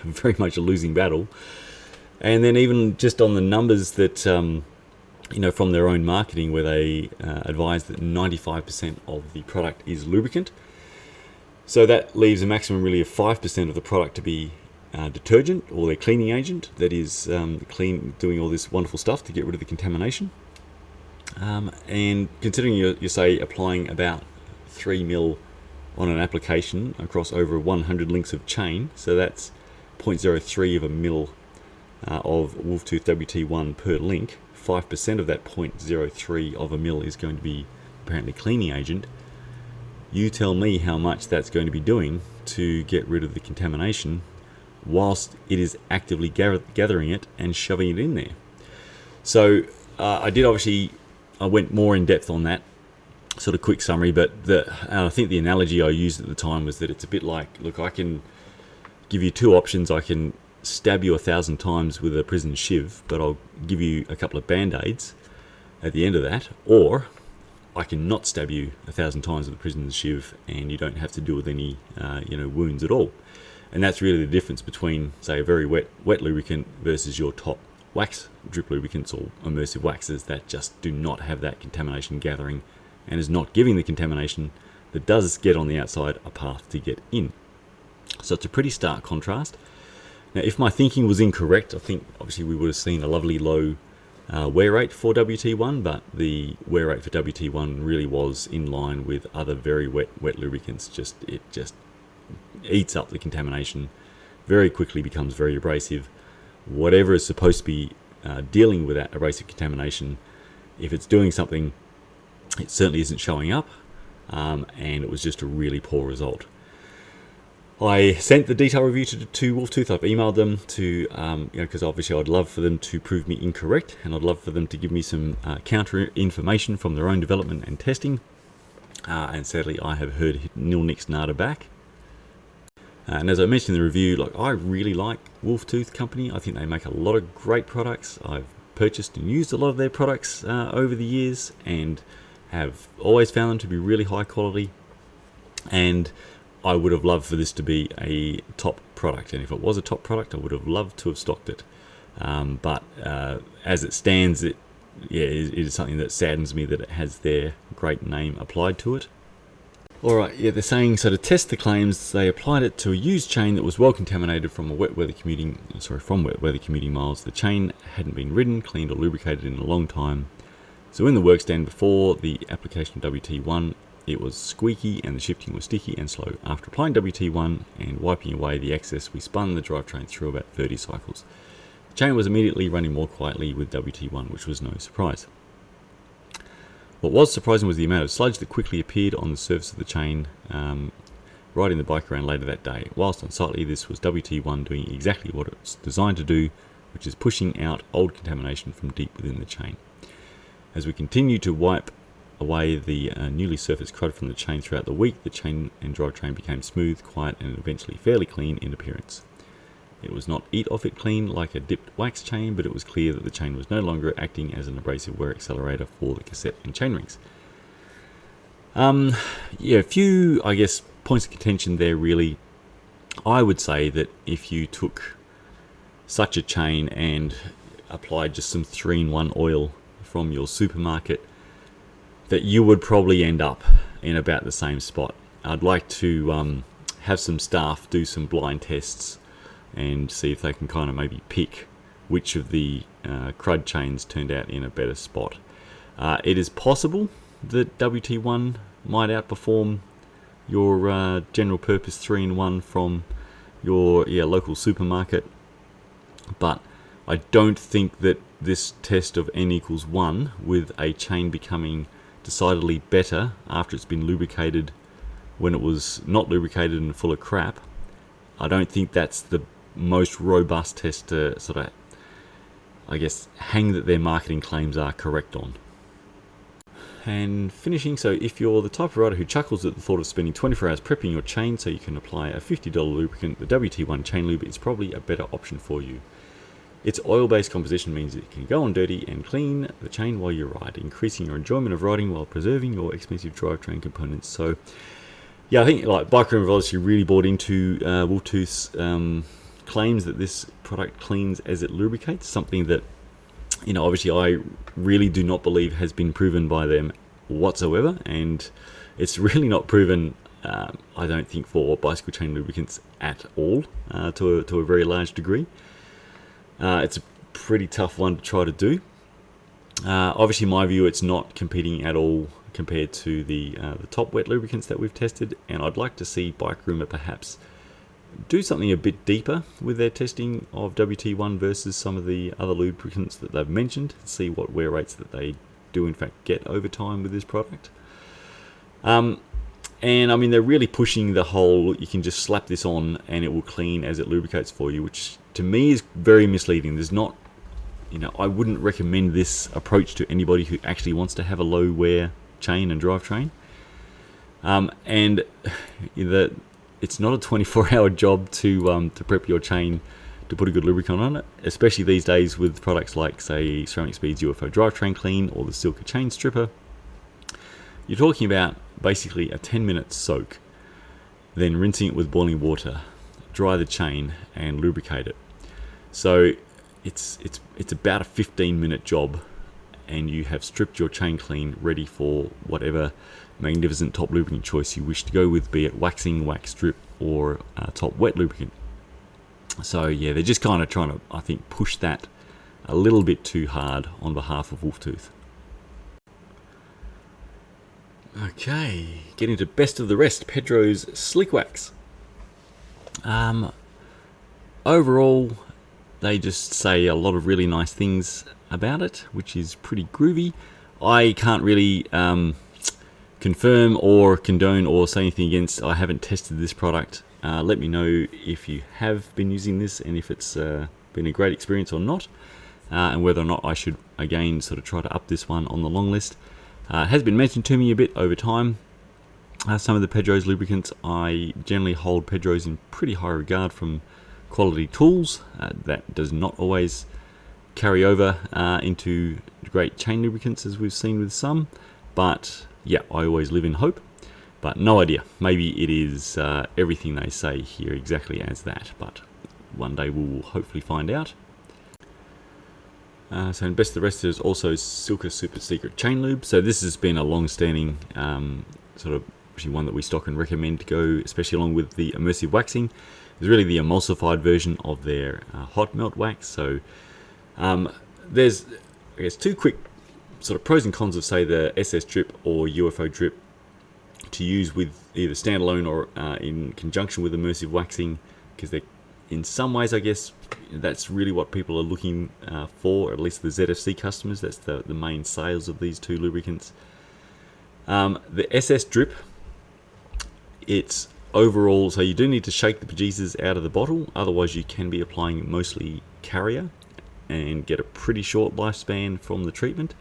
very much a losing battle. And then even just on the numbers that from their own marketing, where they advise that 95% of the product is lubricant, so that leaves a maximum really of 5% of the product to be detergent or their cleaning agent that is doing all this wonderful stuff to get rid of the contamination. And considering you're say applying about 3 mil on an application across over 100 links of chain, so that's 0.03 of a mil of Wolftooth WT1 per link. 5% of that 0.03 of a mil is going to be apparently cleaning agent. You tell me how much that's going to be doing to get rid of the contamination whilst it is actively gathering it and shoving it in there. So I went more in depth on that sort of quick summary, but I think the analogy I used at the time was that it's a bit like, look, I can give you two options. I can stab you 1,000 times with a prison shiv, but I'll give you a couple of band-aids at the end of that, or I can not stab you 1,000 times with a prison shiv and you don't have to deal with any wounds at all. And that's really the difference between, say, a very wet lubricant versus your top wax drip lubricants or immersive waxes that just do not have that contamination gathering and is not giving the contamination that does get on the outside a path to get in. So it's a pretty stark contrast. Now, if my thinking was incorrect, I think obviously we would have seen a lovely low wear rate for WT1, but the wear rate for WT1 really was in line with other very wet lubricants. It just eats up the contamination, very quickly becomes very abrasive. Whatever is supposed to be dealing with that abrasive contamination, if it's doing something, it certainly isn't showing up, and it was just a really poor result. I sent the detail review to Wolftooth. I've emailed them to, because obviously I'd love for them to prove me incorrect, and I'd love for them to give me some counter information from their own development and testing. And sadly, I have heard nil nix nada back. And as I mentioned in the review, I really like Wolftooth Company. I think they make a lot of great products. I've purchased and used a lot of their products over the years, and have always found them to be really high quality. And I would have loved for this to be a top product, and if it was a top product, I would have loved to have stocked it. But as it stands, it is something that saddens me that it has their great name applied to it. Alright, they're saying, so to test the claims, they applied it to a used chain that was well contaminated from wet weather commuting miles. The chain hadn't been ridden, cleaned or lubricated in a long time. So in the work stand before the application of WT1, it was squeaky and the shifting was sticky and slow. After applying WT1 and wiping away the excess, we spun the drivetrain through about 30 cycles. The chain was immediately running more quietly with WT1, which was no surprise. What was surprising was the amount of sludge that quickly appeared on the surface of the chain, riding the bike around later that day. Whilst unsightly, this was WT1 doing exactly what it's designed to do, which is pushing out old contamination from deep within the chain. As we continued to wipe away the newly surfaced crud from the chain throughout the week, the chain and drivetrain became smooth, quiet, and eventually fairly clean in appearance. It was not eat-off-it clean like a dipped wax chain, but it was clear that the chain was no longer acting as an abrasive wear accelerator for the cassette and chain rings. A few, points of contention there really. I would say that if you took such a chain and applied just some 3-in-1 oil from your supermarket that you would probably end up in about the same spot. I'd like to have some staff do some blind tests and see if they can kind of maybe pick which of the crud chains turned out in a better spot. It is possible that WT1 might outperform your general purpose 3-in-1 from your local supermarket, but I don't think that this test of N=1 with a chain becoming decidedly better after it's been lubricated when it was not lubricated and full of crap, I don't think that's the most robust test to sort of, I guess, hang that their marketing claims are correct on. And finishing, so if you're the type of rider who chuckles at the thought of spending 24 hours prepping your chain so you can apply a $50 lubricant, the WT1 chain lube is probably a better option for you. Its oil-based composition means it can go on dirty and clean the chain while you ride, increasing your enjoyment of riding while preserving your expensive drivetrain components. So, yeah, I think like Bike Room have obviously really bought into Wolftooth's claims that this product cleans as it lubricates, something that, you know, obviously I really do not believe has been proven by them whatsoever, and it's really not proven, I don't think, for bicycle chain lubricants at all, to a very large degree. It's a pretty tough one to try to do. Obviously, in my view, it's not competing at all compared to the top wet lubricants that we've tested, and I'd like to see Bike Rumor perhaps do something a bit deeper with their testing of WT1 versus some of the other lubricants that they've mentioned, see what wear rates that they do in fact get over time with this product. And I mean, they're really pushing the whole, you can just slap this on and it will clean as it lubricates for you, which to me is very misleading. There's not, you know, I wouldn't recommend this approach to anybody who actually wants to have a low wear chain and drivetrain. And it's not a 24-hour job to prep your chain to put a good lubricant on it, especially these days with products like, say, Ceramic Speed's UFO Drivetrain Clean or the Silka Chain Stripper. You're talking about basically a 10-minute soak, then rinsing it with boiling water, dry the chain, and lubricate it. So it's about a 15-minute job, and you have stripped your chain clean, ready for whatever magnificent top lubricant choice you wish to go with, be it waxing, wax strip, or top wet lubricant. So yeah, they're just kind of trying to, I think, push that a little bit too hard on behalf of Wolftooth. Okay, getting to best of the rest, Pedro's Slick Wax. Overall, they just say a lot of really nice things about it, which is pretty groovy. I can't really confirm or condone or say anything against. I haven't tested this product. Let me know if you have been using this and if it's been a great experience or not, and whether or not I should again sort of try to up this one on the long list. It has been mentioned to me a bit over time. Some of the Pedro's lubricants, I generally hold Pedro's in pretty high regard from quality tools. That does not always carry over into great chain lubricants, as we've seen with some, but yeah, I always live in hope. But no idea, maybe it is everything they say here exactly as that, but one day we will hopefully find out. So in best of the rest, there's also Silka Super Secret Chain Lube. So this has been a long-standing sort of actually one that we stock and recommend to go, especially along with the immersive waxing. It's really the emulsified version of their hot melt wax. So there's, I guess, two quick sort of pros and cons of, say, the SS drip or UFO drip to use with either standalone or in conjunction with immersive waxing, because they're, in some ways, I guess, that's really what people are looking for, at least the ZFC customers. That's the main sales of these two lubricants. The SS drip, it's overall, so you do need to shake the bejesus out of the bottle, otherwise you can be applying mostly carrier and get a pretty short lifespan from the treatment.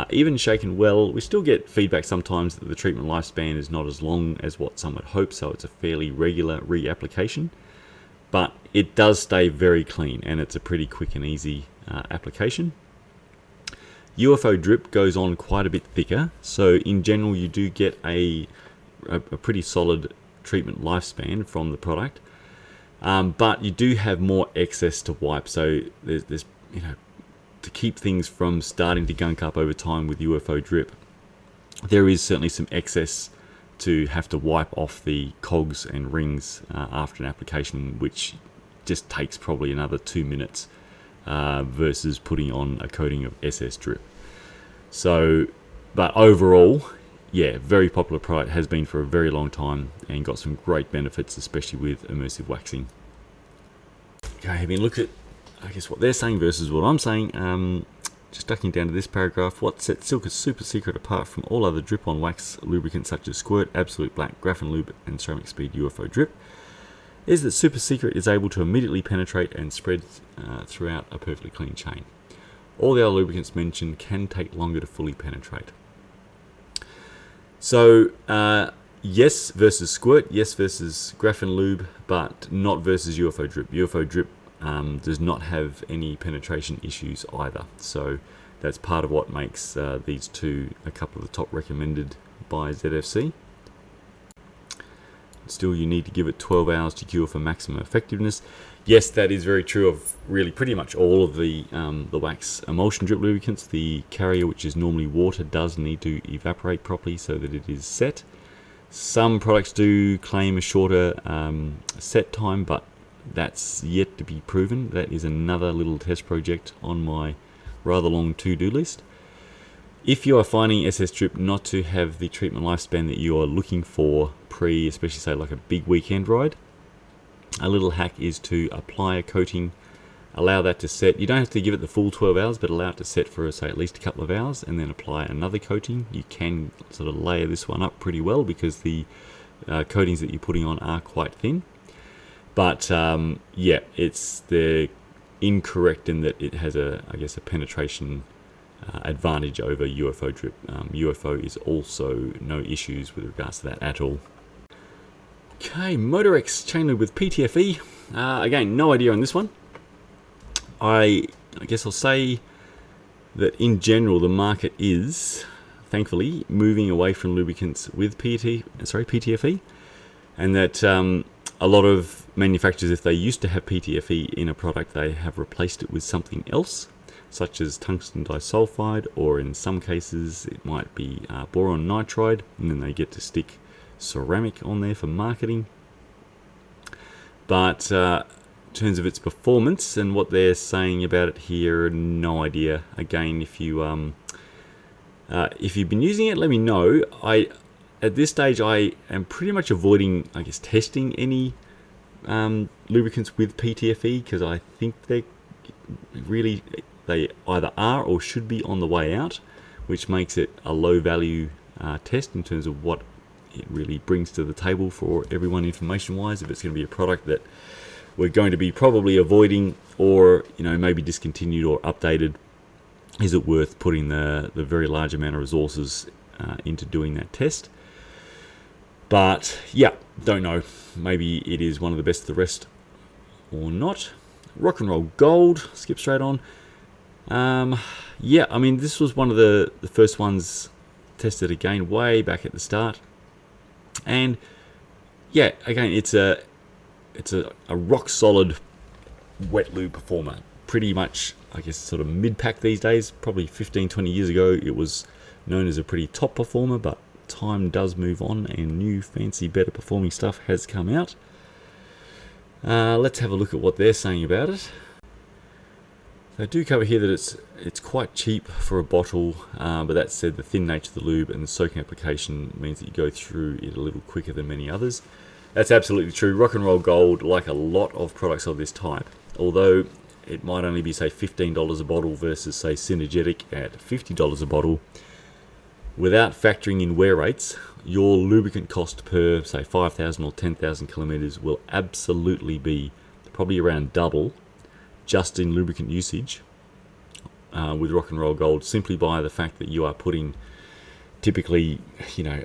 Even shaken well, we still get feedback sometimes that the treatment lifespan is not as long as what some would hope, so it's a fairly regular reapplication. But it does stay very clean, and it's a pretty quick and easy application. UFO drip goes on quite a bit thicker, so in general you do get a pretty solid treatment lifespan from the product, but you do have more excess to wipe. So there's you know, to keep things from starting to gunk up over time with UFO drip, there is certainly some excess to have to wipe off the cogs and rings after an application, which just takes probably another 2 minutes versus putting on a coating of SS drip. So, but overall, yeah, very popular product, has been for a very long time and got some great benefits, especially with immersive waxing. Okay, having a look at, I guess, what they're saying versus what I'm saying. Just ducking down to this paragraph, what sets Silka's Super Secret apart from all other drip-on wax lubricants such as Squirt, Absolute Black, Graphene Lube and Ceramic Speed UFO drip is that Super Secret is able to immediately penetrate and spread throughout a perfectly clean chain. All the other lubricants mentioned can take longer to fully penetrate. So, yes versus Squirt, yes versus Graphene Lube, but not versus UFO drip. UFO drip does not have any penetration issues either. So that's part of what makes these two a couple of the top recommended by ZFC. Still, you need to give it 12 hours to cure for maximum effectiveness. Yes, that is very true of really pretty much all of the wax emulsion drip lubricants. The carrier, which is normally water, does need to evaporate properly so that it is set. Some products do claim a shorter set time, but that's yet to be proven. That is another little test project on my rather long to-do list. If you are finding SS drip not to have the treatment lifespan that you are looking for especially say like a big weekend ride, a little hack is to apply a coating, allow that to set. You don't have to give it the full 12 hours, but allow it to set for, say, at least a couple of hours, and then apply another coating. You can sort of layer this one up pretty well because the coatings that you're putting on are quite thin. But yeah, they're incorrect in that it has a penetration advantage over UFO drip. UFO is also no issues with regards to that at all. Okay, Motorex chain lube with PTFE. Again, no idea on this one. I guess I'll say that in general the market is, thankfully, moving away from lubricants with PTFE, and that a lot of manufacturers, if they used to have PTFE in a product, they have replaced it with something else, such as tungsten disulfide, or in some cases it might be boron nitride, and then they get to stick ceramic on there for marketing. But in terms of its performance and what they're saying about it here, no idea. Again, if you've been using it, let me know. At this stage, I am pretty much avoiding, I guess, testing any lubricants with PTFE, because I think they either are or should be on the way out, which makes it a low value test in terms of what it really brings to the table for everyone information wise. If it's going to be a product that we're going to be probably avoiding, or maybe discontinued or updated, is it worth putting the very large amount of resources into doing that test? But yeah, don't know, maybe it is one of the best of the rest or not. Rock and Roll Gold, skip straight on. Yeah, I mean, this was one of the first ones tested again way back at the start, and yeah, again, it's a rock solid wet lube performer. Pretty much, I guess, sort of mid-pack these days. Probably 15-20 years ago it was known as a pretty top performer, but time does move on and new fancy better performing stuff has come out. Let's have a look at what they're saying about it. They do cover here that it's quite cheap for a bottle, but that said, the thin nature of the lube and the soaking application means that you go through it a little quicker than many others. That's absolutely true. Rock and Roll Gold, like a lot of products of this type, although it might only be, say, $15 a bottle versus, say, Synergetic at $50 a bottle, without factoring in wear rates, your lubricant cost per, say, 5,000 or 10,000 kilometers will absolutely be probably around double just in lubricant usage with Rock and Roll Gold, simply by the fact that you are putting typically,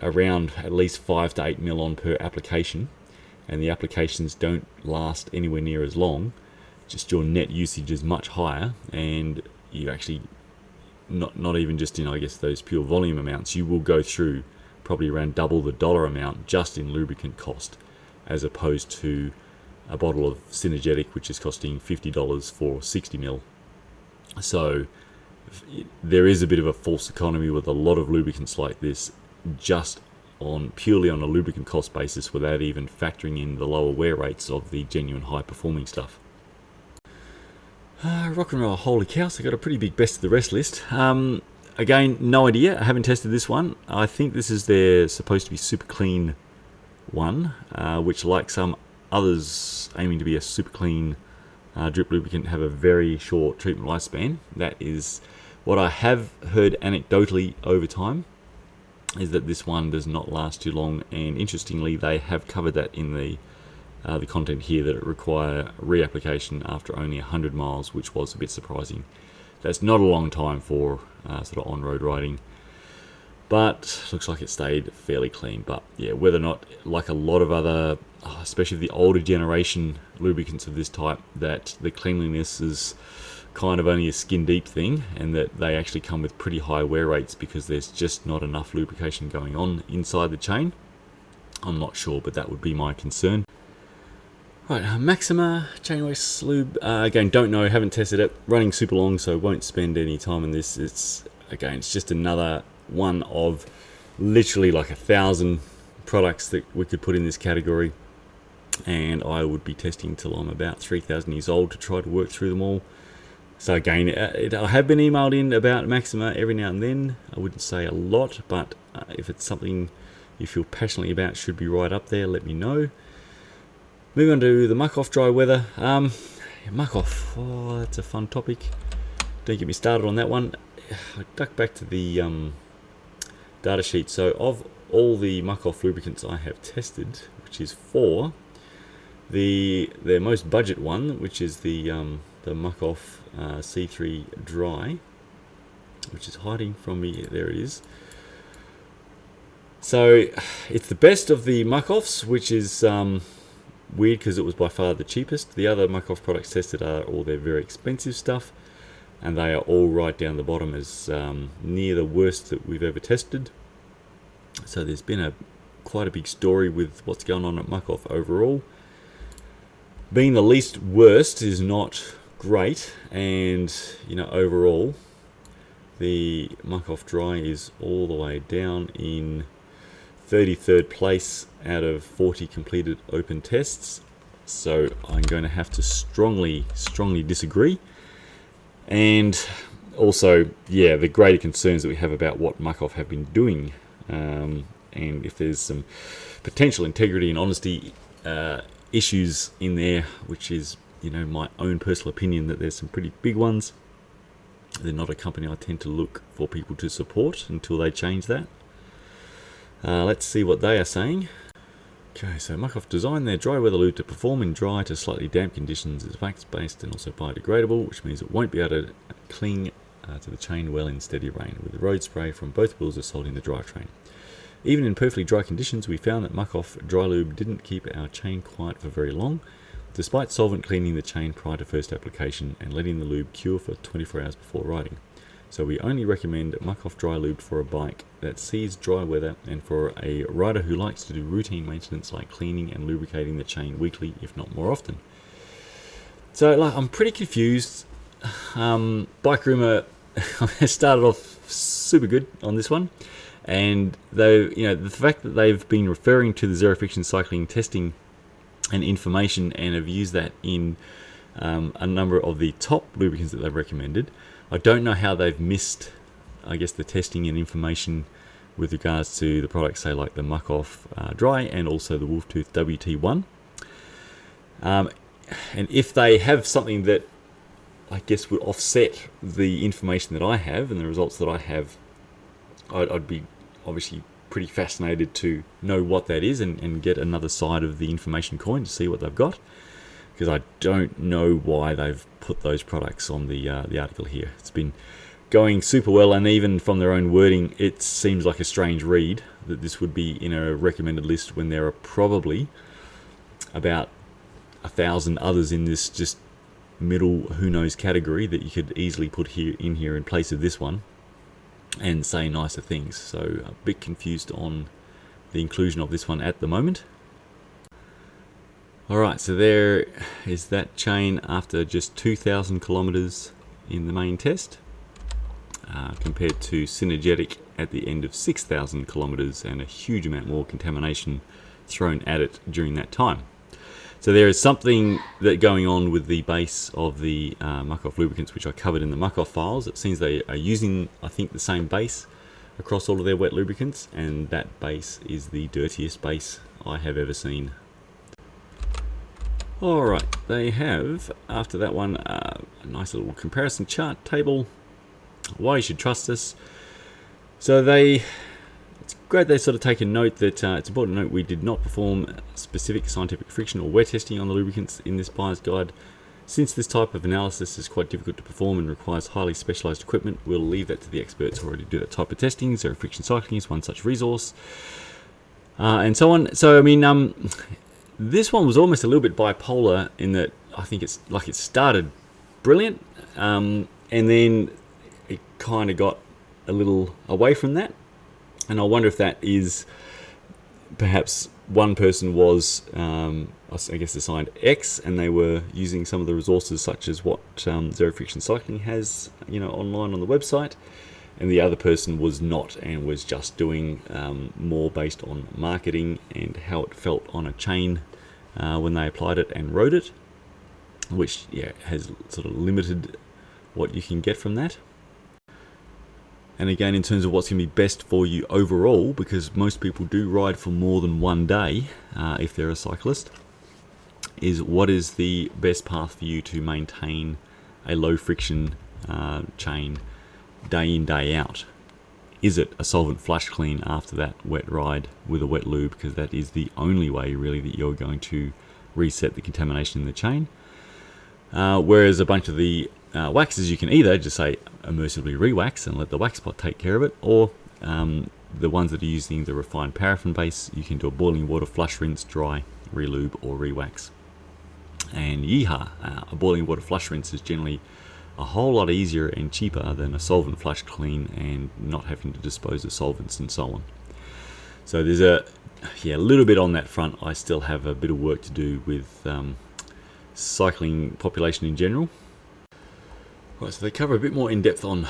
around at least 5 to 8 mil on per application, and the applications don't last anywhere near as long. Just your net usage is much higher, and you actually not even just in, I guess, those pure volume amounts, you will go through probably around double the dollar amount just in lubricant cost, as opposed to a bottle of Synergetic, which is costing $50 for 60 mil. So there is a bit of a false economy with a lot of lubricants like this, just purely on a lubricant cost basis, without even factoring in the lower wear rates of the genuine high performing stuff. Rock and roll, holy cow, so I got a pretty big best of the rest list. Again, no idea, I haven't tested this one. I think this is their supposed to be super clean one, which, like some others aiming to be a super clean drip lubricant, have a very short treatment lifespan. That is what I have heard anecdotally over time, is that this one does not last too long. And interestingly, they have covered that in the content here, that it require reapplication after only 100 miles, which was a bit surprising. That's not a long time for sort of on-road riding, but looks like it stayed fairly clean. But yeah, whether or not, like a lot of other, especially the older generation lubricants of this type, that the cleanliness is kind of only a skin deep thing, and that they actually come with pretty high wear rates because there's just not enough lubrication going on inside the chain, I'm not sure, but that would be my concern. Right, Maxima chain waste lube, again, don't know, haven't tested it, running super long, so won't spend any time on this. It's just another one of literally like 1,000 products that we could put in this category, and I would be testing till I'm about 3,000 years old to try to work through them all. So again, I have been emailed in about Maxima every now and then. I wouldn't say a lot, but if it's something you feel passionately about, should be right up there, let me know. Moving on to the muck off dry weather. Muck off, oh, that's a fun topic. Don't get me started on that one. I duck back to the data sheet. So of all the muck off lubricants I have tested, which is 4, their most budget one, which is the muck off C3 dry, which is hiding from me, there it is. So it's the best of the muck offs, which is weird because it was by far the cheapest. The other muck off products tested are all their very expensive stuff, and they are all right down the bottom as near the worst that we've ever tested. So there's been quite a big story with what's going on at muck off overall. Being the least worst is not great, and overall the muck off dry is all the way down in 33rd place out of 40 completed open tests. So I'm going to have to strongly disagree. And also, yeah, the greater concerns that we have about what muck off have been doing, and if there's some potential integrity and honesty issues in there, which is my own personal opinion, that there's some pretty big ones. They're not a company I tend to look for people to support until they change that. Let's see what they are saying. Okay, so muck off designed their dry weather lube to perform in dry to slightly damp conditions. It's wax based and also biodegradable, which means it won't be able to cling to the chain well in steady rain, with the road spray from both wheels assaulting the drivetrain. Even in perfectly dry conditions, we found that muck off dry lube didn't keep our chain quiet for very long, despite solvent cleaning the chain prior to first application and letting the lube cure for 24 hours before riding. So we only recommend muck off dry lube for a bike that sees dry weather, and for a rider who likes to do routine maintenance like cleaning and lubricating the chain weekly, if not more often. So I'm pretty confused. Bike Rumor started off super good on this one, and the fact that they've been referring to the zero friction cycling testing and information, and have used that in a number of the top lubricants that they've recommended. I don't know how they've missed, I guess, the testing and information with regards to the products, say like the muck off dry and also the Wolftooth WT1. And if they have something that I guess would offset the information that I have and the results that I have, I'd be obviously pretty fascinated to know what that is, and get another side of the information coin to see what they've got, because I don't know why they've put those products on the article here. It's been going super well, and even from their own wording, it seems like a strange read that this would be in a recommended list when there are probably about 1,000 others in this just middle who knows category that you could easily put in here in place of this one and say nicer things. So a bit confused on the inclusion of this one at the moment. Alright, so there is that chain after just 2,000 kilometers in the main test, compared to Synergetic at the end of 6,000 kilometers, and a huge amount more contamination thrown at it during that time. So there is something that going on with the base of the muck-off lubricants, which I covered in the muck-off files. It seems they are using, I think, the same base across all of their wet lubricants, and that base is the dirtiest base I have ever seen. Alright, they have, after that one, a nice little comparison chart table. Why you should trust us. So it's great they sort of take a note that it's important to note we did not perform specific scientific friction or wear testing on the lubricants in this buyer's guide. Since this type of analysis is quite difficult to perform and requires highly specialised equipment, we'll leave that to the experts who already do that type of testing. Zero friction cycling is one such resource, and so on. So I mean, this one was almost a little bit bipolar in that I think it's like it started brilliant, and then it kind of got a little away from that. And I wonder if that is perhaps one person was, I guess, assigned X, and they were using some of the resources such as what Zero Friction Cycling has, online on the website, and the other person was not, and was just doing more based on marketing and how it felt on a chain when they applied it and rode it, which has sort of limited what you can get from that. And again, in terms of what's going to be best for you overall, because most people do ride for more than one day if they're a cyclist, is what is the best path for you to maintain a low friction chain day in, day out? Is it a solvent flush clean after that wet ride with a wet lube? Because that is the only way really that you're going to reset the contamination in the chain. Whereas a bunch of the waxes, you can either just say immersively re-wax and let the wax pot take care of it, or the ones that are using the refined paraffin base, you can do a boiling water flush rinse, dry, re-lube or re-wax. And yeehaw, a boiling water flush rinse is generally a whole lot easier and cheaper than a solvent flush clean and not having to dispose of solvents and so on. So there's a little bit on that front. I still have a bit of work to do with cycling population in general. Right, so they cover a bit more in depth on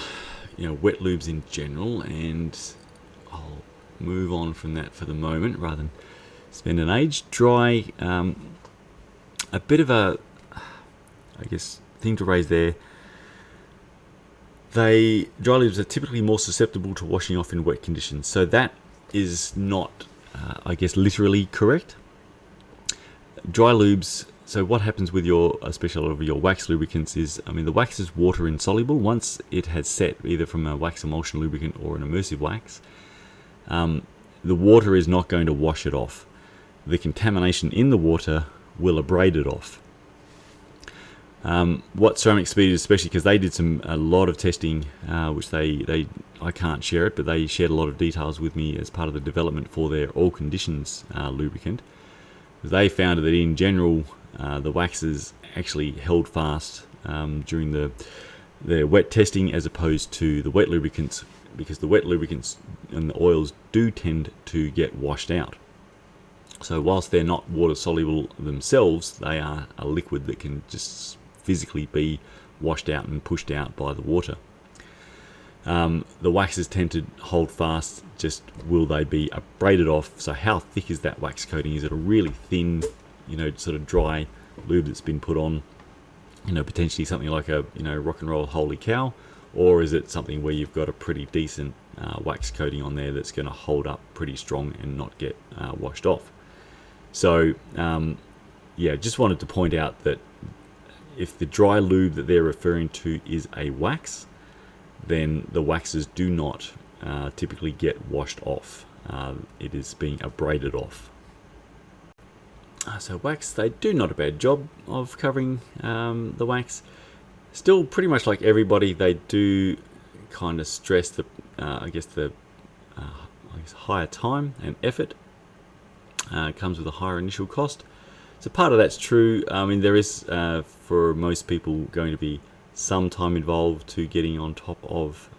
wet lubes in general, and I'll move on from that for the moment rather than spend an age. Dry, a bit of a, I guess, thing to raise there. Dry lubes are typically more susceptible to washing off in wet conditions, so that is not, I guess, literally correct. Dry lubes. So what happens with especially of your wax lubricants is, the wax is water insoluble. Once it has set, either from a wax emulsion lubricant or an immersive wax, the water is not going to wash it off. The contamination in the water will abrade it off. What Ceramic Speed, especially because they did a lot of testing, which I can't share it, but they shared a lot of details with me as part of the development for their all conditions lubricant. They found that in general, the waxes actually held fast during the wet testing as opposed to the wet lubricants, because the wet lubricants and the oils do tend to get washed out. So whilst they're not water soluble themselves, they are a liquid that can just physically be washed out and pushed out by the water. The waxes tend to hold fast, just will they be abraded off? So how thick is that wax coating? Is it a really thin, sort of dry lube that's been put on, potentially something like a, rock and roll holy cow? Or is it something where you've got a pretty decent wax coating on there that's going to hold up pretty strong and not get washed off? So, just wanted to point out that if the dry lube that they're referring to is a wax, then the waxes do not typically get washed off. It is being abraded off. So wax, they do not a bad job of covering the wax. Still, pretty much like everybody, they do kind of stress the higher time and effort. Comes with a higher initial cost. So part of that's true. There is, for most people, going to be some time involved to getting on top of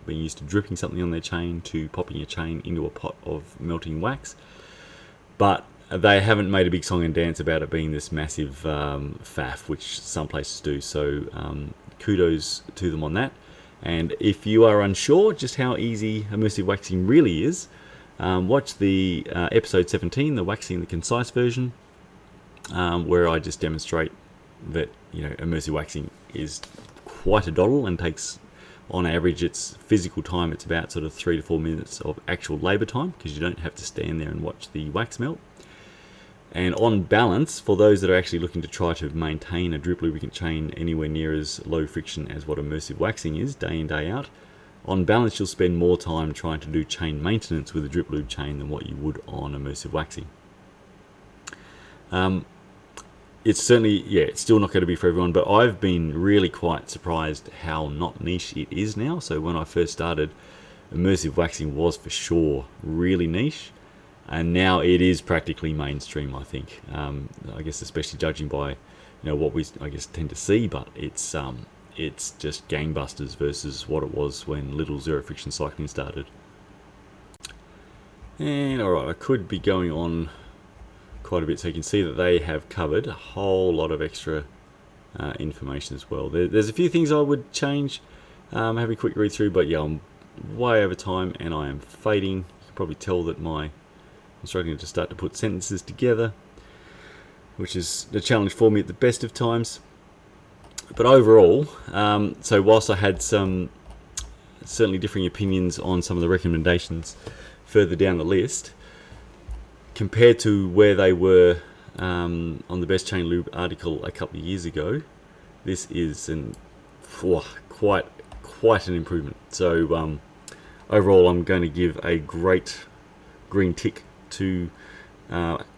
being used to dripping something on their chain to popping a chain into a pot of melting wax. But they haven't made a big song and dance about it being this massive faff, which some places do. So kudos to them on that. And if you are unsure just how easy immersive waxing really is, watch the episode 17, the waxing the concise version, where I just demonstrate that immersive waxing is quite a doddle and takes, on average, its physical time, it's about sort of 3 to 4 minutes of actual labour time, because you don't have to stand there and watch the wax melt. And on balance, for those that are actually looking to try to maintain a drip lubricant chain anywhere near as low friction as what immersive waxing is, day in, day out, on balance you'll spend more time trying to do chain maintenance with a drip lube chain than what you would on immersive waxing. It's certainly, it's still not going to be for everyone, but I've been really quite surprised how not niche it is now. So when I first started, immersive waxing was for sure really niche, and now it is practically mainstream, I think. I guess especially judging by what we tend to see, but it's just gangbusters versus what it was when little zero friction cycling started. And alright, I could be going on quite a bit, so you can see that they have covered a whole lot of extra information as well. There's a few things I would change, have a quick read through, but yeah, I'm way over time and I am fading. You can probably tell that I'm struggling to start to put sentences together, which is the challenge for me at the best of times. But overall, so whilst I had some certainly differing opinions on some of the recommendations further down the list, compared to where they were on the Best Chain Lube article a couple of years ago, this is quite an improvement. So overall, I'm going to give a great green tick to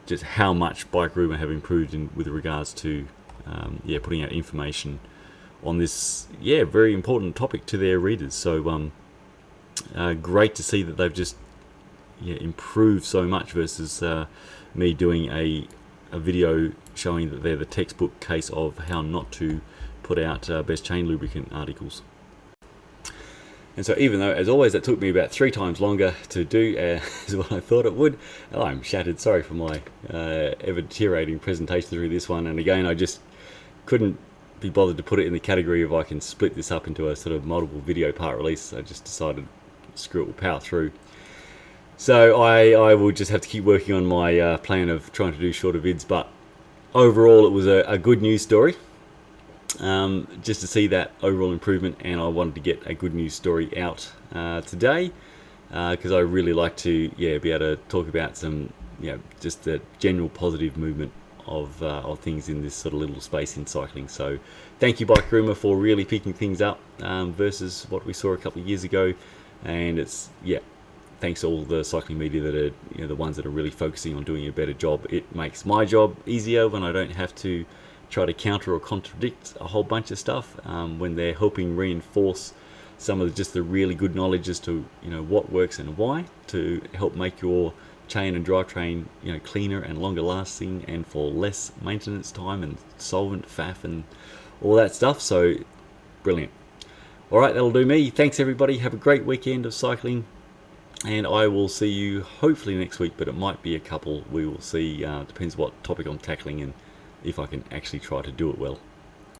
just how much Bike Rumor have improved with regards to putting out information on this very important topic to their readers. So great to see that they've just improved so much versus me doing a video showing that they're the textbook case of how not to put out best chain lubricant articles. And so even though, as always, that took me about 3 times longer to do as what I thought it would, I'm shattered. Sorry for my ever deteriorating presentation through this one. And again, I just couldn't be bothered to put it in the category of I can split this up into a sort of multiple video part release. I just decided, screw it, we'll power through. So I will just have to keep working on my plan of trying to do shorter vids, but overall it was a good news story. Just to see that overall improvement, and I wanted to get a good news story out today because I really like to be able to talk about some just the general positive movement of things in this sort of little space in cycling. So thank you, Bike Rumor, for really picking things up versus what we saw a couple of years ago, and it's thanks to all the cycling media that are the ones that are really focusing on doing a better job. It makes my job easier when I don't have to try to counter or contradict a whole bunch of stuff when they're helping reinforce some of just the really good knowledge as to what works and why, to help make your chain and drivetrain cleaner and longer lasting and for less maintenance time and solvent faff and all that stuff. So brilliant. All right, that'll do me. Thanks everybody, have a great weekend of cycling, and I will see you hopefully next week, but it might be a couple. We will see. Depends what topic I'm tackling and if I can actually try to do it well.